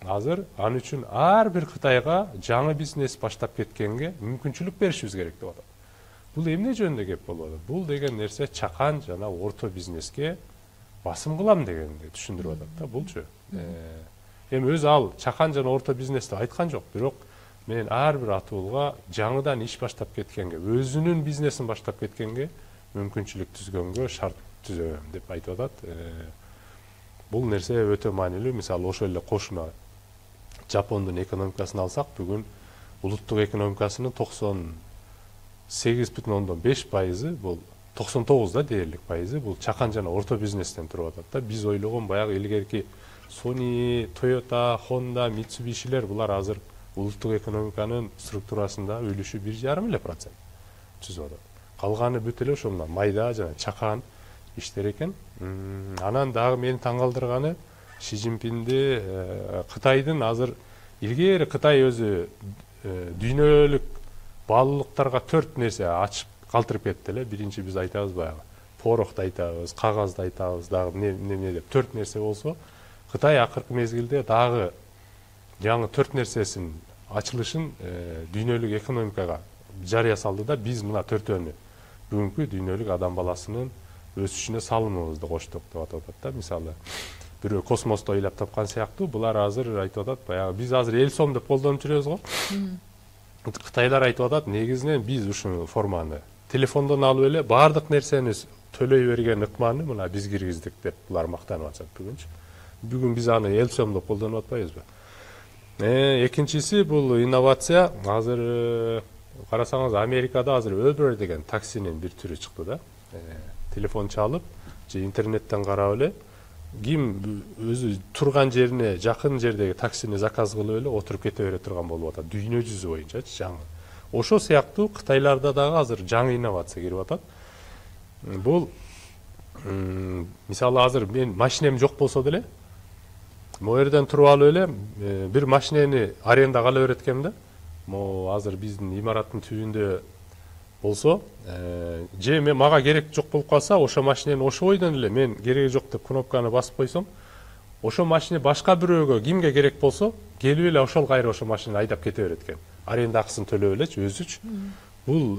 азыр ал үчүн ар бир Кытайга жаңы бизнес баштап кеткенге мүмкүнчүлүк беришибиз керек деп атат. Бул эмне жөнүндө кеп болуп атат? Бул деген нерсе чакан жана орто бизнеске басым кылам дегенди түшүндүрүп атат да. Булчу эми өзү ал чакан жана орто бизнес деп айткан жок, бирок мен ар бир атуулга жаңыдан иш баштап кеткенге, өзүнүн бизнесин баштап кеткенге мүмкүнчүлүк түзгөнгө шарт түзөм деп айтып атат. Бул нерсе өтө маанилүү. Мисалы ошол эле кошуна Жапондун экономикасын алсак, бүгүн улуттук экономикасынын 98,5% бул 99 да дээрлик пайызы бул чакан жана орто бизнестен туруп атат да. Биз ойлогон баягы илгерки Sony, Toyota, Honda, Mitsubishi'лер булар азыр улуттук экономиканын структурасында үлүшү 1,5% түзүп атат. Калганы бүт эле ошо мына майда жана чакан иштер экен. Анан дагы мени таң калтырганы Ши Цзиньпинди Кытайдын азыр илгери Кытай өзү дүйнөлүк баалуулуктарга 4 нерсе ачып калтырып кетти эле. Биринчи биз айтабыз баягы порохду айтабыз, кагазды айтабыз, дагы эмне деп 4 нерсе болсо, Кытай акыркы мезгилде дагы жаңы 4 нерсесин ачылышын дүйнөлүк экономикага жарыя салды да. Биз мына 4-өнү бүгүнкү дүйнөлүк адам баласынын өсүшүнө салымыбызды коштук деп атат да. Мисалы бирөө космосту ойлоп тапкан сыяктуу, булар азыр айтып атат, баягы биз азыр эл сом деп колдонуп жүрөбүз го. Кытайлар айтып атат, негизинен биз ушул форманы телефондон алып эле баардык нерсени төлөй берген ыкманы мына биз киргиздик деп булар мактанып атышат бүгүнчү. Бүгүн биз аны эл сом деп колдонуп атпайбызбы? Экинчиси бул инновация. Азыр карасаңыз Америкада азыр Uber деген таксинин бир түрү чыкты да. Телефон чалып же интернеттен карап эле ким өзү турган жерине жакын жердеги таксини заказ кылып эле отуруп кете бере турган болуп атат. Дүйнө жүзү боюнчачы жаңы. Ошол сыяктуу Кытайларда дагы азыр жаңы инновация кирип атат. Бул мисалы азыр мен машинем жок болсо деле могу жерден туруп алып эле бир машинени арендага ала берет экенмин да. Могу азыр биздин имараттын түбүндө болсо, же мен мага керек жок болуп калса, ошо машинени ошо бойдон эле мен кереги жок деп кнопканы басып койсом, ошо машина башка бирөөгө кимге керек болсо, келип эле ошол кайра ошо машинени айдап кете берет экен. Аренда акысын төлөп элечи өзүчү. Бул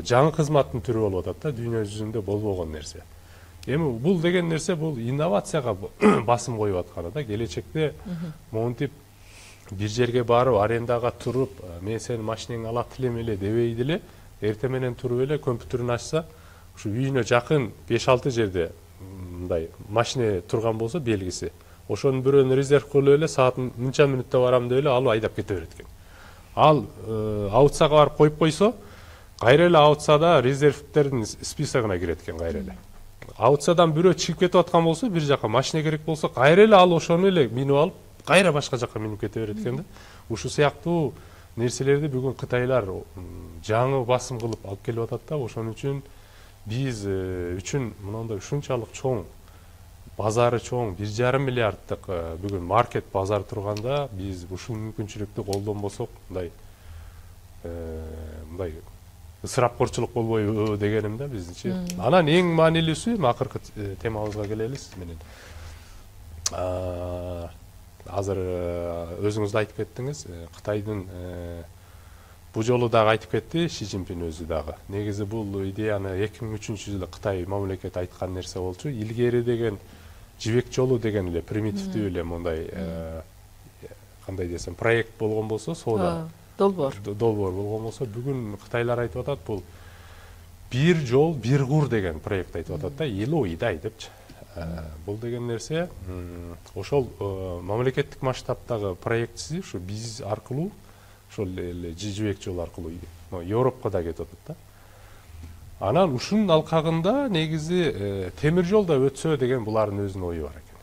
жаңы кызматтын түрү болуп атат да, дүйнө жүзүндө болбогон нерсе. Эми бул деген нерсе бул инновацияга басым коюп атканы да. Келечекте монтип бир жерге барып арендага туруп, мен сенин машинеңди алат элем эле дебейди эле, эртең менен туруп эле компьютерин ачса, ушу үйүнө жакын 5-6 жерде мындай машина турган болсо белгиси, ошонун бирөөнү резерв кылып эле саатын мынча мүнөттө барам деп эле алып айдап кете берет экен. Ал аутсага барып коюп койсо, кайра эле аутсада резервтердин списогуна кирет экен кайра эле. Аутсадан бирөө чыгып кетип аткан болсо, бир жака машина керек болсо, кайра эле ал ошону эле минип алып, кайра башка жака минип кете берет экен да. Ушул сыяктуу нерселерди бүгүн Кытайлар жаңы басым кылып алып келип атат да. Ошон үчүн биз үчүн мындай ушунчалык чоң базары чоң 1,5 миллиарддык бүгүн маркет базар турганда, биз ушул мүмкүнчүлүктү колдонбосок, мындай ысырапкорчулук болбойбу дегеним да биздинчи. Анан эң маанилүүсү, акыркы темабызга келели сиз менен. Азыр өзүңүз да айтып кеттиңиз, Кытайдын бул жолу дагы айтып кетти Ши Цзиньпин өзү дагы. Негизи бул идеяны 2003-жылы Кытай мамлекети айткан нерсе болчу. Илгери деген жибек жолу деген эле примитивдүү эле мындай кандай десем проект болгон болсо, соода долбоор болгон болсо, бүгүн Кытайлар айтып атат, бул бир жол, бир кур деген проект айтып атат да, Илоидай депчи. Бул деген нерсе ошол мамлекеттик масштабтагы проектси ушу биз аркылуу, ошол эле жибек жол аркылуу Европко да кетип атат да. Анан ушунун алкагында негизи темир жол да өтсө деген булардын өзүнүн ою бар экен.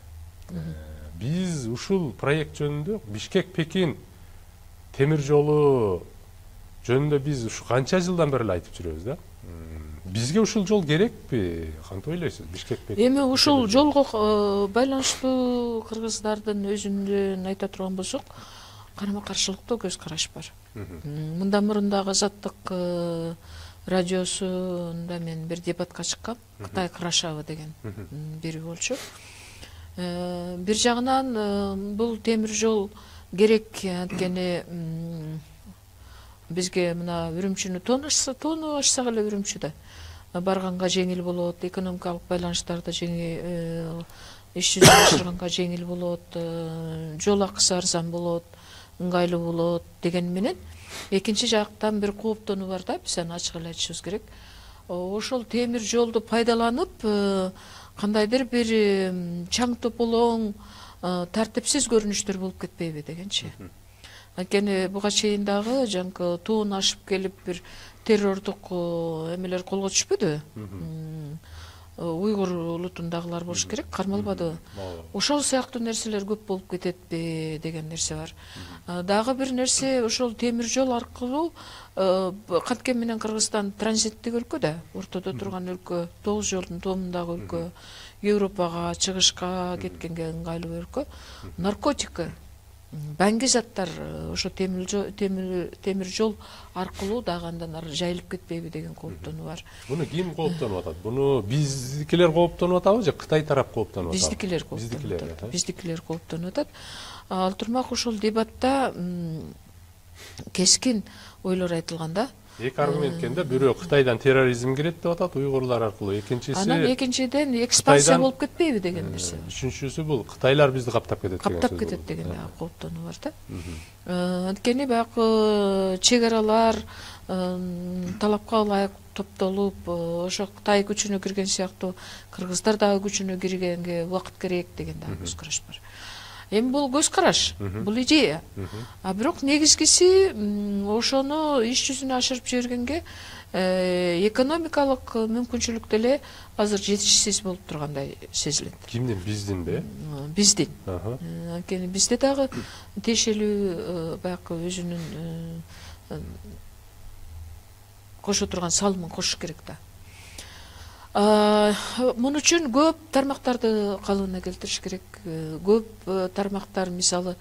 Биз ушул проект жөнүндө Бишкек-Пекин темир жолу жөнүндө биз ушу канча жылдан бери айтып жүрөбүз да. Бизге ушул жол керекпи? Кантип ойлойсуз? Бишкекке? Эми ушул жолго байланыштуу кыргыздардын өзүнүн айта турган болсок, карама каршылыктуу көз караш бар. Мындан мурун дагы Азаттык радиосунда мен бир дебатка чыккам. Кытай кырашабы деген бири болчу. Бир жагынан бул темир жол керек, анткени бизге мына Үрүмчүнү тоону ачсак эле Үрүмчүдө барганга жеңил болот, экономикалык байланыштарды иш жүзүнө ашырганга жеңил болот, жол акысы арзан болот, ыңгайлуу болот деген менен экинчи жактан бир кооптонуу бар да, биз аны ачык эле айтышыбыз керек. Ошол темир жолду пайдаланып кандайдыр бир чаң тополоң тартипсиз көрүнүштөр болуп кетпейби дегенчи. Анткени буга чейин дагы жанагы тоону ашып келип бир террордук эмелер колго түшпөдү. Уйгур улутундагылар болуш керек, кармалбадыбы? Ошол сыяктуу нерселер көп болуп кететпи деген нерсе бар. Дагы бир нерсе, ошол темир жол аркылуу Канткен менен Кыргызстан транзиттик өлкө да, ортодо турган өлкө, 9 жолдун тоомундагы өлкө, Европага, чыгышка кеткенге ыңгайлуу өлкө. Наркотика, баңги заттар ошо темир жол аркылуу дагы андан ары жайылып кетпейби деген кооптонуу бар. Буну ким кооптонуп атат? Буну биздикилер кооптонуп атабы же Кытай тарап кооптонуп атабы? Биздикилер кооптонуп атат. Ал турмак ошол дебатта кескин ойлор айтылганда. Эки аргумент экен да, бирөө Кытайдан терроризм кирет деп атат уйгурлар аркылуу, анан экинчиден экспансия болуп кетпейби деген нерсе. Үчүнчүсү бул Кытайлар бизди каптап кетет деген. Каптап кетет деген кооптонуу бар да. Анткени баягы чек аралар талапка ылайык топтолуп, ошо Кытай күчүнө кирген сыяктуу кыргыздар дагы күчүнө киргенге убакыт керек деген дагы көз караш бар. Эми бул көз караш, бул идея. Бирок негизгиси ошону иш жүзүнө ашырып жибергенге экономикалык мүмкүнчүлүк деле азыр жетишсиз болуп тургандай сезилет. Кимдин? Биздинби? Биздин. Анткени бизде дагы тиешелүү баягы өзүнүн кошо турган салымын кошуш керек да. Мун үчүн көп тармактарды калыбына келтириш керек. Көп тармактар, мисалы,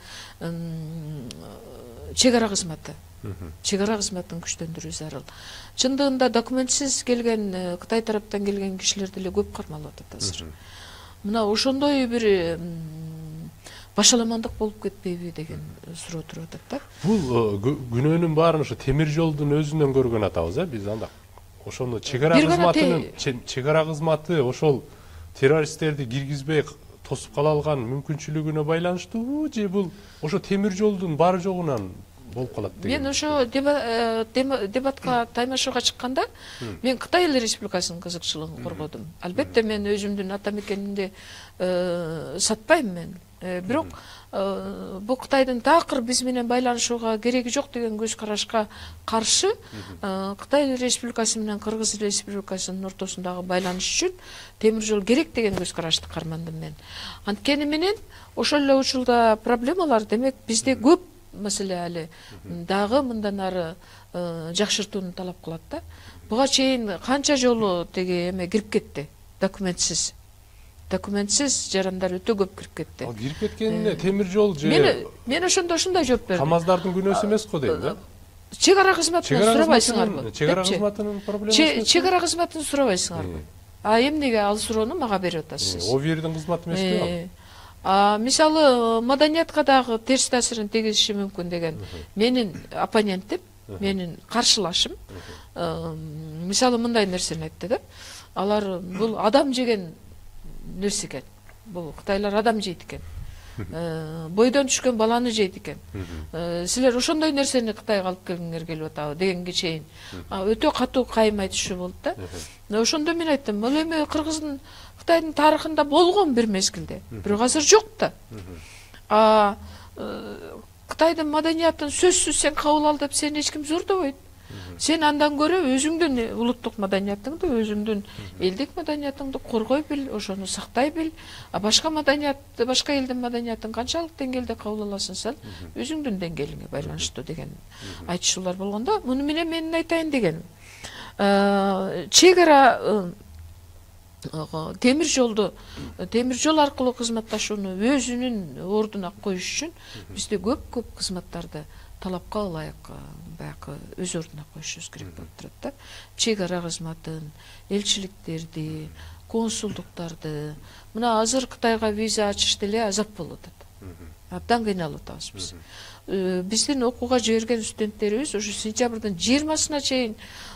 чек ара кызматы. Чек ара кызматын күчтөндүрүү зарыл. Чындыгында документсиз келген, Кытай тараптан келген кишилер деле көп кармалып атат азыр. Мына ошондой бир башаламандык болуп кетпейби деген суроо туруп атат да. Бул күнөөнүн баарын ошо темир жолдун өзүнөн көргөн атабыз, биз анда. Ошону чек ара кызматы ошол террористтерди киргизбей тосуп кала алган мүмкүнчүлүгүнө байланыштуубу же бул ошо темир жолдун бар жогунан болуп калат деген? Мен ошо дебатка таймашууга чыкканда мен Кытай Эл Республикасынын кызыкчылыгын коргодум. Албетте мен өзүмдүн ата мекенимди сатпайм мен. Бирок бул Кытайдын такыр биз менен байланышууга кереги жок деген көз карашка каршы Кытай Эл Республикасы менен Кыргыз Эл Республикасынын ортосундагы байланыш үчүн темир жол керек деген көз карашты кармандым мен. Анткени менен ошол эле учурда проблемалар демек бизде көп маселе али дагы мындан ары жакшыртууну талап кылат да. Буга чейин канча жолу теги эме кирип кетти, документсиз жарандар өтө көп кирип кетти. Ал кирип кеткенине темир жол же мен ошондо ушундай жооп бердим. КамАздардын күнөөсү эмес го дейм да. Чек ара кызматынан сурабайсыңарбы? Чек ара кызматынын проблемасы. Чек ара кызматын сурабайсыңарбы? Эмнеге ал суроону мага берип атасыз? ОВИРдин кызматы эмеспи ал? Мисалы, маданиятка дагы терс таасирин тийгизиши мүмкүн деген менин оппонентим, менин каршылашым. Мисалы мындай нерсени айтты да. Алар бул адам жеген нерсе экен. Бул Кытайлар адам жейт экен. Бойдон түшкөн баланы жейт экен. Силер ошондой нерсени Кытайга алып келгиңер келип атабы дегенге чейин өтө катуу кайым айтышуу болду да. Ошондо мен айттым, бул эми Кыргыздын Кытайдын тарыхында болгон бир мезгилде, бирок азыр жок да. Кытайдын маданиятын сөзсүз сен кабыл ал деп сени эч ким зордобойт. Сен андан көрө өзүңдүн улуттук маданиятыңды, өзүңдүн элдик маданиятыңды коргой бил, ошону сактай бил. Башка маданият, башка элдин маданиятын канчалык деңгээлде кабыл аласың сен, өзүңдүн деңгээлиңе байланыштуу деген айтышуулар болгондо, муну менен мен айтайын дегеним. чек ара темир жол аркылуу кызматташууну өзүнүн ордуна коюш үчүн бизде көп кызматтарды талапка ылайык баягы өз ордуна коюшубуз керек болуп турат да. Чек ара кызматын, элчиликтерди, консулдуктарды. Мына азыр Кытайга виза ачыш деле азап болуп атат. Абдан кыйналып атабыз биз. Биздин окууга жиберген студенттерибиз ушу сентябрдын 20-сына чейин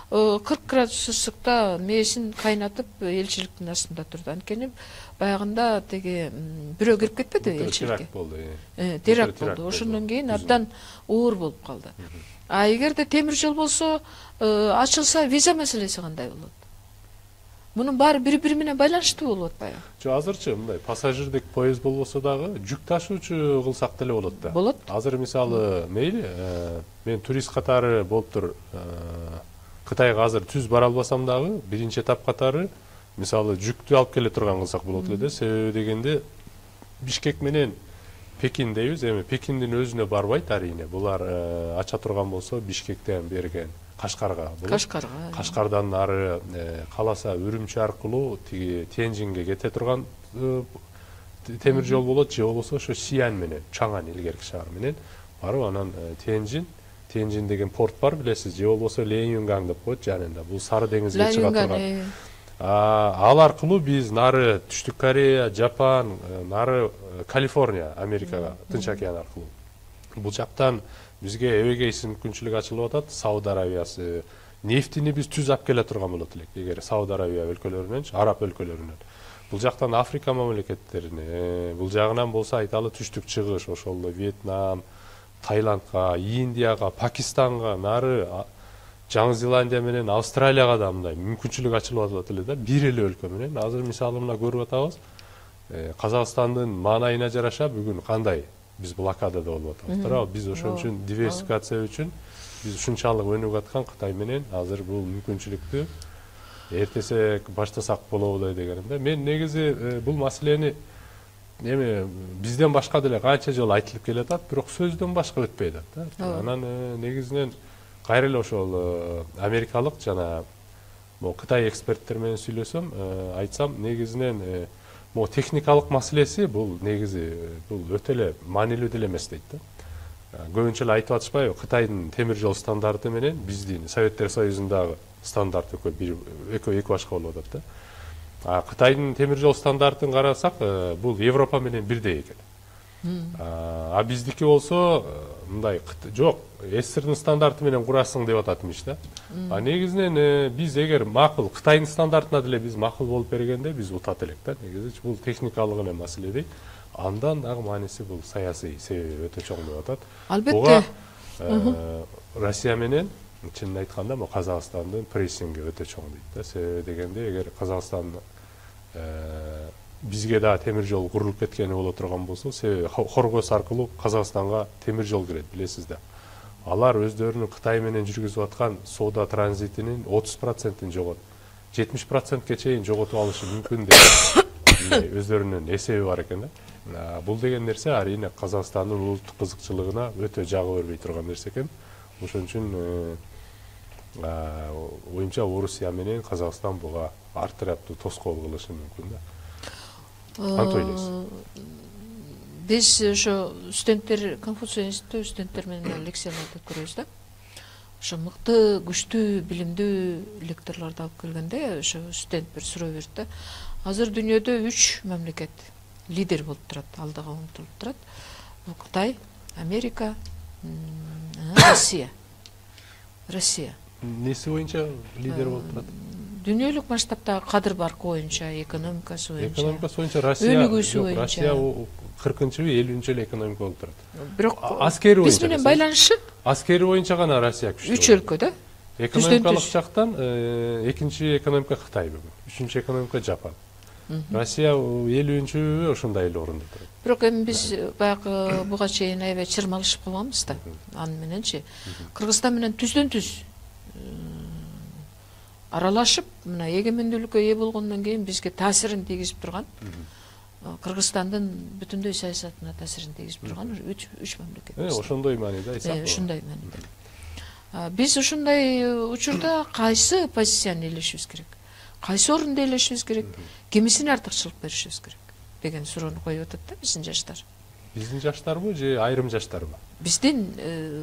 40 градус ысыкта мээсин кайнатып элчиликтин астында турду. Анткени баягында теги бирөө кирип кетпеди элчиликке. Теракт болду. Теракт болду. Ошондон кийин абдан оор болуп калды. А эгерде темир жол болсо, ачылса виза маселеси кандай болот? Мунун баары бири-бири менен байланыштуу болуп атпайбы? Жок, азырчы мындай пассажирдик поезд болбосо дагы жүк ташуучу кылсак деле болот да. Болот. Азыр мисалы мейли, мен турист катары болуптур. Кытайга азыр түз бара албасам дагы, биринчи этап катары мисалы жүктү алып келе турган кылсак болот эле да. Себеби дегенде Бишкек менен Пекин дейбиз, эми Пекиндин өзүнө барбайт арине. Булар ача турган болсо Бишкектен берген Кашкарга. Кашкардан нары каласа Үрүмчү аркылуу тиги Тяньжинге кете турган темир жол болот, же болбосо ошо Сиань менен, Чаңан илгерки шаар менен барып анан Тяньжин деген порт бар, билесиз, же болбосо Ляньюнган деп коет жанында. Бул Сары деңизге чыга турган. Ал аркылуу биз нары Түштүк Корея, Жапан, нары Калифорния, Америкага, Тынч океан аркылуу. Бул жактан бизге эбегейс мүмкүнчүлүк ачылып атат. Сауд Арабиясы, нефтини биз түз алып келе турган болот элек, эгер Сауд Арабия өлкөлөрүнөн, Араб өлкөлөрүнөн. Бул жактан Африка мамлекеттерине, бул жагынан болсо айталы Түштүк Чыгыш, ошол Вьетнам, Таиландга, Индияга, Пакистанга, нары Жаңы Зеландия менен Австралияга да мындай мүмкүнчүлүк ачылып атат эле да, бир эле өлкө менен. Азыр мисалы мына көрүп атабыз. Казакстандын маанайына жараша бүгүн кандай биз блокадада болуп атабыз. Бирок биз ошон үчүн диверсификация үчүн биз ушунчалык өнүгүп аткан Кытай менен азыр бул мүмкүнчүлүктү эртесек баштасак болобу дегенде. Мен негизи бул маселени эми бизден башка деле канча жолу айтылып келатат, бирок сөздөн башка өтпөй атат да. Анан негизинен кайра эле ошол америкалык жана могу Кытай эксперттер менен сүйлөсөм, айтсам негизинен могу техникалык маселеси бул негизи бул өтө эле маанилүү деле эмес дейт да. Көбүнчө эле айтып атышпайбы, Кытайдын темир жол стандарты менен биздин Советтер Союзундагы стандарт эки башка болуп атат да. Кытайдын темир жол стандартын карасак, бул Европа менен бирдей экен. А биздики болсо мындай жок, СССРдин стандарты менен курасың деп атат имиш да. Негизинен биз эгер макул Кытайдын стандартына деле биз макул болуп бергенде биз утат элек да. Негизи бул техникалык эле маселе дейт. Андан дагы мааниси бул саясий себеби өтө чоң деп атат. Албетте. Россия менен чынын айтканда могу Казакстандын прессинги өтө чоң дейт да. Себеби дегенде эгер Казакстан бизге да темир жол курулуп кеткени боло турган болсо, себеби Хоргос аркылуу Казакстанга темир жол кирет, билесиз да. Алар өздөрүнүн Кытай менен жүргүзүп аткан соода транзитинин 30%-ин жогот, 70%-ке чейин жоготуп алышы мүмкүн деп өздөрүнүн эсеби бар экен да. Бул деген нерсе арине Казакстандын улуттук кызыкчылыгына өтө жагы бербей турган нерсе экен. Ошон үчүн оюмча Орусия менен Казакстан буга ар тараптуу тоскоол кылышы мүмкүн да. Кантип ойлойсуз? Биз ошо студенттер, Конфуций институту студенттер менен лекцияларды көрөбүз да. Ошо мыкты, күчтүү, билимдүү лекторлорду алып келгенде, ошо студент бир суроо берди да. Азыр дүйнөдө 3 мамлекет лидер болуп турат, алдыга умтулуп турат. Бул Кытай, Америка, Россия. Неси боюнча лидер болуп турат? Дүйнөлүк масштабта кадыр баркы боюнча, экономикасы боюнча, Россия, өнүгүүсү боюнча. Россия 40-чы, 50-чы эле экономика болуп турат. Бирок аскери боюнча биз менен байланышы? Аскери боюнча гана Россия күчтүү. 3 өлкө да? Экономикалык жактан экинчи экономика Кытай бүгүн, үчүнчү экономика Жапан. Россия 50-чү ошондой эле орунда турат. Бирок эми биз баягы буга чейин аябай чырмалышып калганбыз да. Аны мененчи Кыргызстан менен түздөн түз аралашып, мына эгемендүүлүккө ээ болгондон кийин бизге таасирин тийгизип турган, Кыргызстандын бүтүндөй саясатына таасирин тийгизип турган 3 мамлекет. Ошондой мааниде айтсак. Ошондой мааниде. Биз ушундай учурда кайсы позицияны ээлешибиз керек, кайсы орунду ээлешибиз керек, кимисине артыкчылык беришибиз керек деген суроону коюп атат да биздин жаштар. Биздин жаштарбы же айрым жаштарбы? Биздин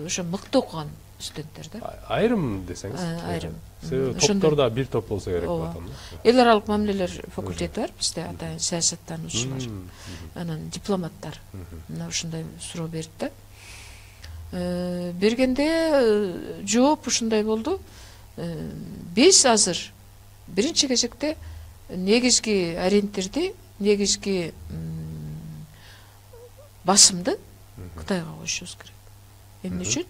ошо мыкты окуган студенттер да. Айрым десеңиз. Айрым. Себеби топтордо бир топ болсо керек деп атам да. Эл аралык мамилелер факультети бар бизде, атайын саясаттануучулар, анан дипломаттар. Мына ушундай суроо берди да. Бергенде жооп ушундай болду. Биз азыр биринчи кезекте негизги ориентирди, негизги басымды Кытайга коюшубуз керек. Эмне үчүн?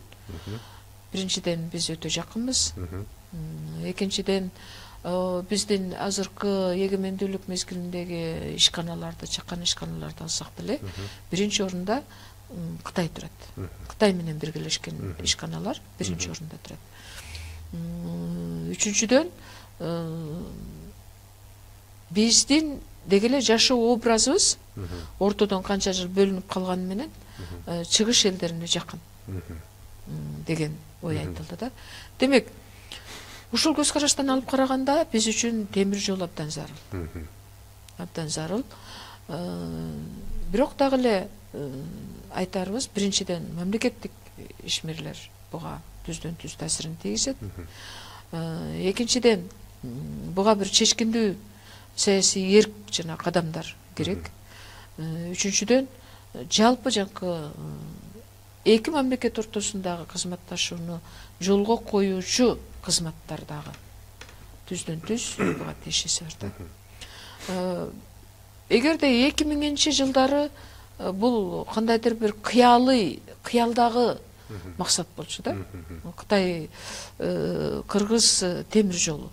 Биринчиден биз өтө жакынбыз. Экинчиден биздин азыркы эгемендүүлүк мезгилиндеги ишканаларды, чакан ишканаларды алсак деле, биринчи орунда Кытай турат. Кытай менен биргелешкен ишканалар биринчи орунда турат. Үчүнчүдөн биздин деги эле жашоо образыбыз ортодон канча жыл бөлүнүп калганы менен чыгыш элдерине жакын деген ой айтылды да. Демек, ушул көз караштан алып караганда биз үчүн темир жол абдан зарыл. Абдан зарыл. Бирок дагы эле айтарыбыз, биринчиден мамлекеттик ишмерлер буга түздөн түз таасирин тийгизет. Экинчиден буга бир чечкиндүү саясий эрк жана кадамдар керек. Үчүнчүдөн жалпы жанкы эки мамлекет ортосундагы кызматташууну жолго коюучу кызматтар дагы түздөн түз буга тиешеси бар да. Эгерде 2000-жылдары бул кандайдыр бир кыялдагы максат болчу да. Кытай Кыргыз темир жолу.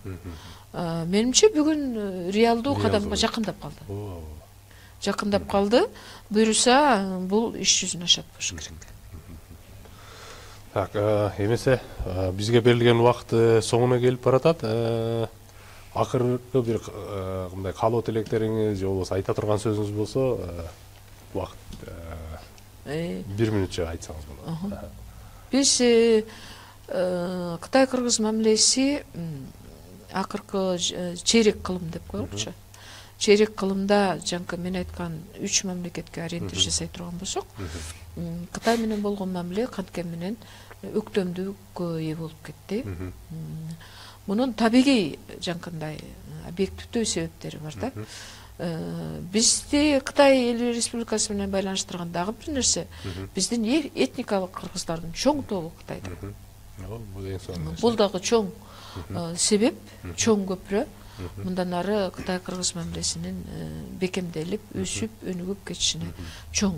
Менимче бүгүн реалдуу кадамга жакындап калды. Жакындап калды. Буюрса, бул иш жүзүнө ашат болушу керек. Так, эмесе бизге берилген убакыт соңуна келип баратат. Акыркы бир кандай каалоо тилектериңиз же болбосо айта турган сөзүңүз болсо, убакыт 1 мүнөтчө айтсаңыз болот. Биз Кытай-Кыргыз мамилеси акыркы чейрек кылым деп коелучу. Чейрек кылымда жанкы мен айткан 3 мамлекетке ориентир жасай турган болсок, Кытай менен болгон мамиле канткен менен өктөмдүккө ээ болуп кетти. Мунун табигый жанкындай объективдүү себептери бар да. Бизди Кытай Республикасы менен байланыштыргандагы бир нерсе, биздин этникалык кыргыздардын чоң тобу Кытайда. Бул дагы чоң себеп, чоң көпүрө. Мындан ары Кытай-Кыргыз мамилесинин бекемделип, өсүп, өнүгүп кетишине чоң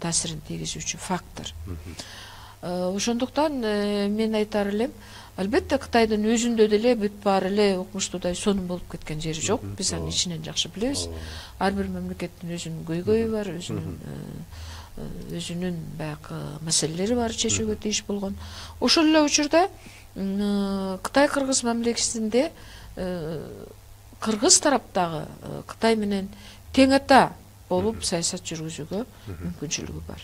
таасирин тийгизүүчү фактор. Ошондуктан мен айтар элем, албетте Кытайдын өзүндө деле бүт баары эле укмуштуудай сонун болуп кеткен жери жок. Биз аны ичинен жакшы билебиз. Ар бир мамлекеттин өзүнүн көйгөйү бар, өзүнүн баягы маселелери бар, чечүүгө тийиш болгон. Ошол эле учурда Кытай-Кыргыз мамилесинде Кыргыз тараптагы Кытай менен тең ата болуп саясат жүргүзүүгө мүмкүнчүлүгү бар.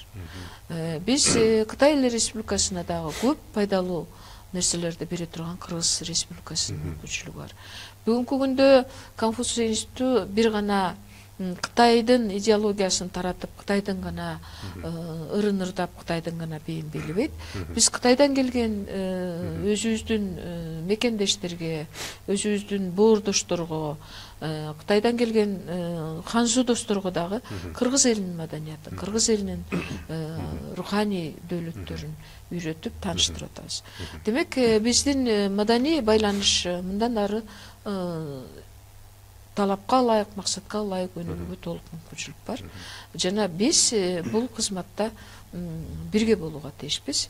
Биз Кытай Республикасына дагы көп пайдалуу нерселерди бере турган Кыргыз Республикасынын мүмкүнчүлүгү бар. Бүгүнкү күндө Конфуций институту бир гана Кытайдын идеологиясын таратып, Кытайдын гана ырын ырдап, Кытайдын гана бейин белебейт. Биз Кытайдан келген өзүбүздүн мекендештерге, өзүбүздүн боордошторго, Кытайдан келген ханзу досторго дагы Кыргыз элинин маданиятын, Кыргыз элинин руханий дөөлөттөрүн үйрөтүп, тааныштырып атабыз. Демек, биздин маданий байланыш мындан ары талапка ылайык, максатка ылайык өнүгүүгө толук мүмкүнчүлүк бар. Жана биз бул кызматта бирге болууга тийишпиз.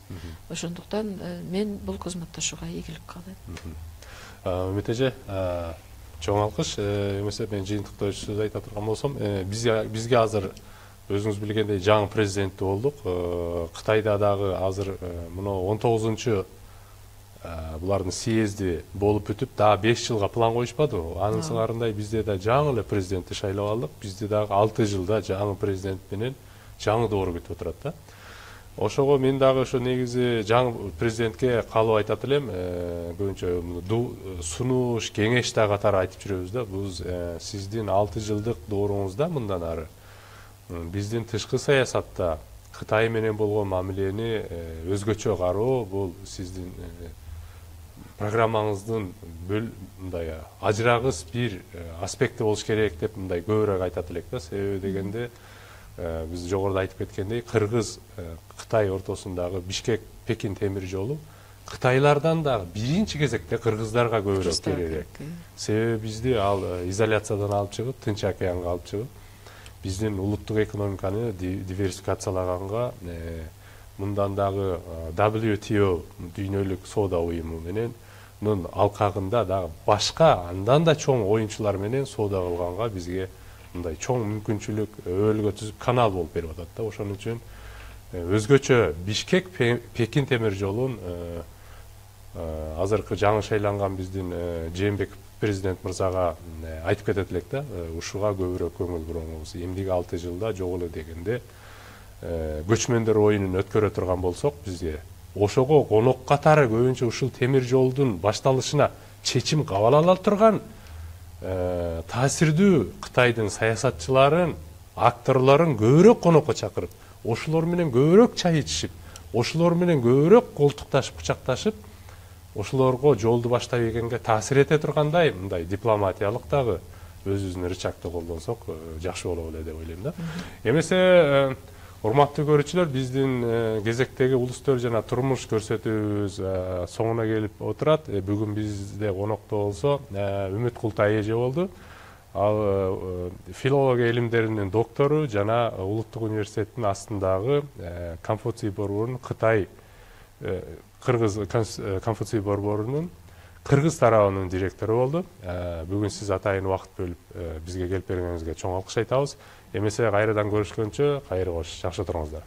Ошондуктан мен бул кызматташууга ийгилик каалайм. Үмүт эже, чоң алкыш. Эмесе мен жыйынтыкта сөз айта турган болсом, бизге азыр өзүңүз билгендей жаңы президент болдук. Кытайда дагы азыр мына 19-чу булардын съезди болуп бүтүп, дагы 5 жылга план коюшпады. Анын сыңарындай бизде да жаңы эле президентти шайлап алдык. Бизде дагы 6 жылда жаңы президент менен жаңы доор күтүп отурат да. Ошого мен дагы ошо негизи жаңы президентке каалоо айтат элем. Көбүнчө сунуш, кеңеш да катары айтып жүрөбүз да. Бул сиздин 6 жылдык дооруңузда мындан ары биздин тышкы саясатта Кытай менен болгон мамилени өзгөчө кароо, бул сиздин программаңыздын мындай ажырагыс бир аспекти болуш керек деп мындай көбүрөөк айтат элек да. Себеби дегенде биз жогоруда айтып кеткендей, Кыргыз Кытай ортосундагы Бишкек-Пекин темир жолу Кытайлардан дагы биринчи кезекте кыргыздарга көбүрөөк керек. Себеби бизди ал изоляциядан алып чыгып, Тынч океанга алып чыгып, биздин улуттук экономиканы диверсификациялаганга, мындан дагы WTO дүйнөлүк соода уюму менен алкагында дагы башка андан да чоң оюнчулар менен соода кылганга бизге мындай чоң мүмкүнчүлүк өбөлгө түзүп канал болуп берип атат да. Ошон үчүн өзгөчө Бишкек-Пекин темир жолун азыркы жаңы шайланган биздин Жээнбеков президент мырзага айтып кетет элек да, ушуга көбүрөөк көңүл буруңуз. Эмдиги 6 жылда жок эле дегенде көчмөндөр оюнун өткөрө турган болсок бизге ошого конок катары көбүнчө ушул темир жолдун башталышына чечим кабыл ала турган таасирдүү Кытайдын саясатчыларын, акторлорун көбүрөөк конокко чакырып, ошолор менен көбүрөөк чай ичишип, ошолор менен көбүрөөк колтукташып, кучакташып, ошолорго жолду баштап ийгенге таасир эте тургандай мындай дипломатиялык дагы өзүбүздүн рычагды колдонсок жакшы болот эле деп ойлойм да. Эмесе урматтуу көрүүчүлөр, биздин кезектеги улустөр жана турмуш көрсөтүүбүз соңуна келип отурат. Бүгүн бизде конокто болсо Үмүт Култай эже болду. Ал филология илимдеринин доктору жана Улуттук университеттин астындагы Конфуций борборунун Кытай Кыргыз Конфуций борборунун Кыргыз тарабынын директору болду. Бүгүн сиз атайын убакыт бөлүп бизге келип бергениңизге чоң алкыш айтабыз. Эмесе кайрадан көрүшкөнчө кайыр кош, жакшы туруңуздар.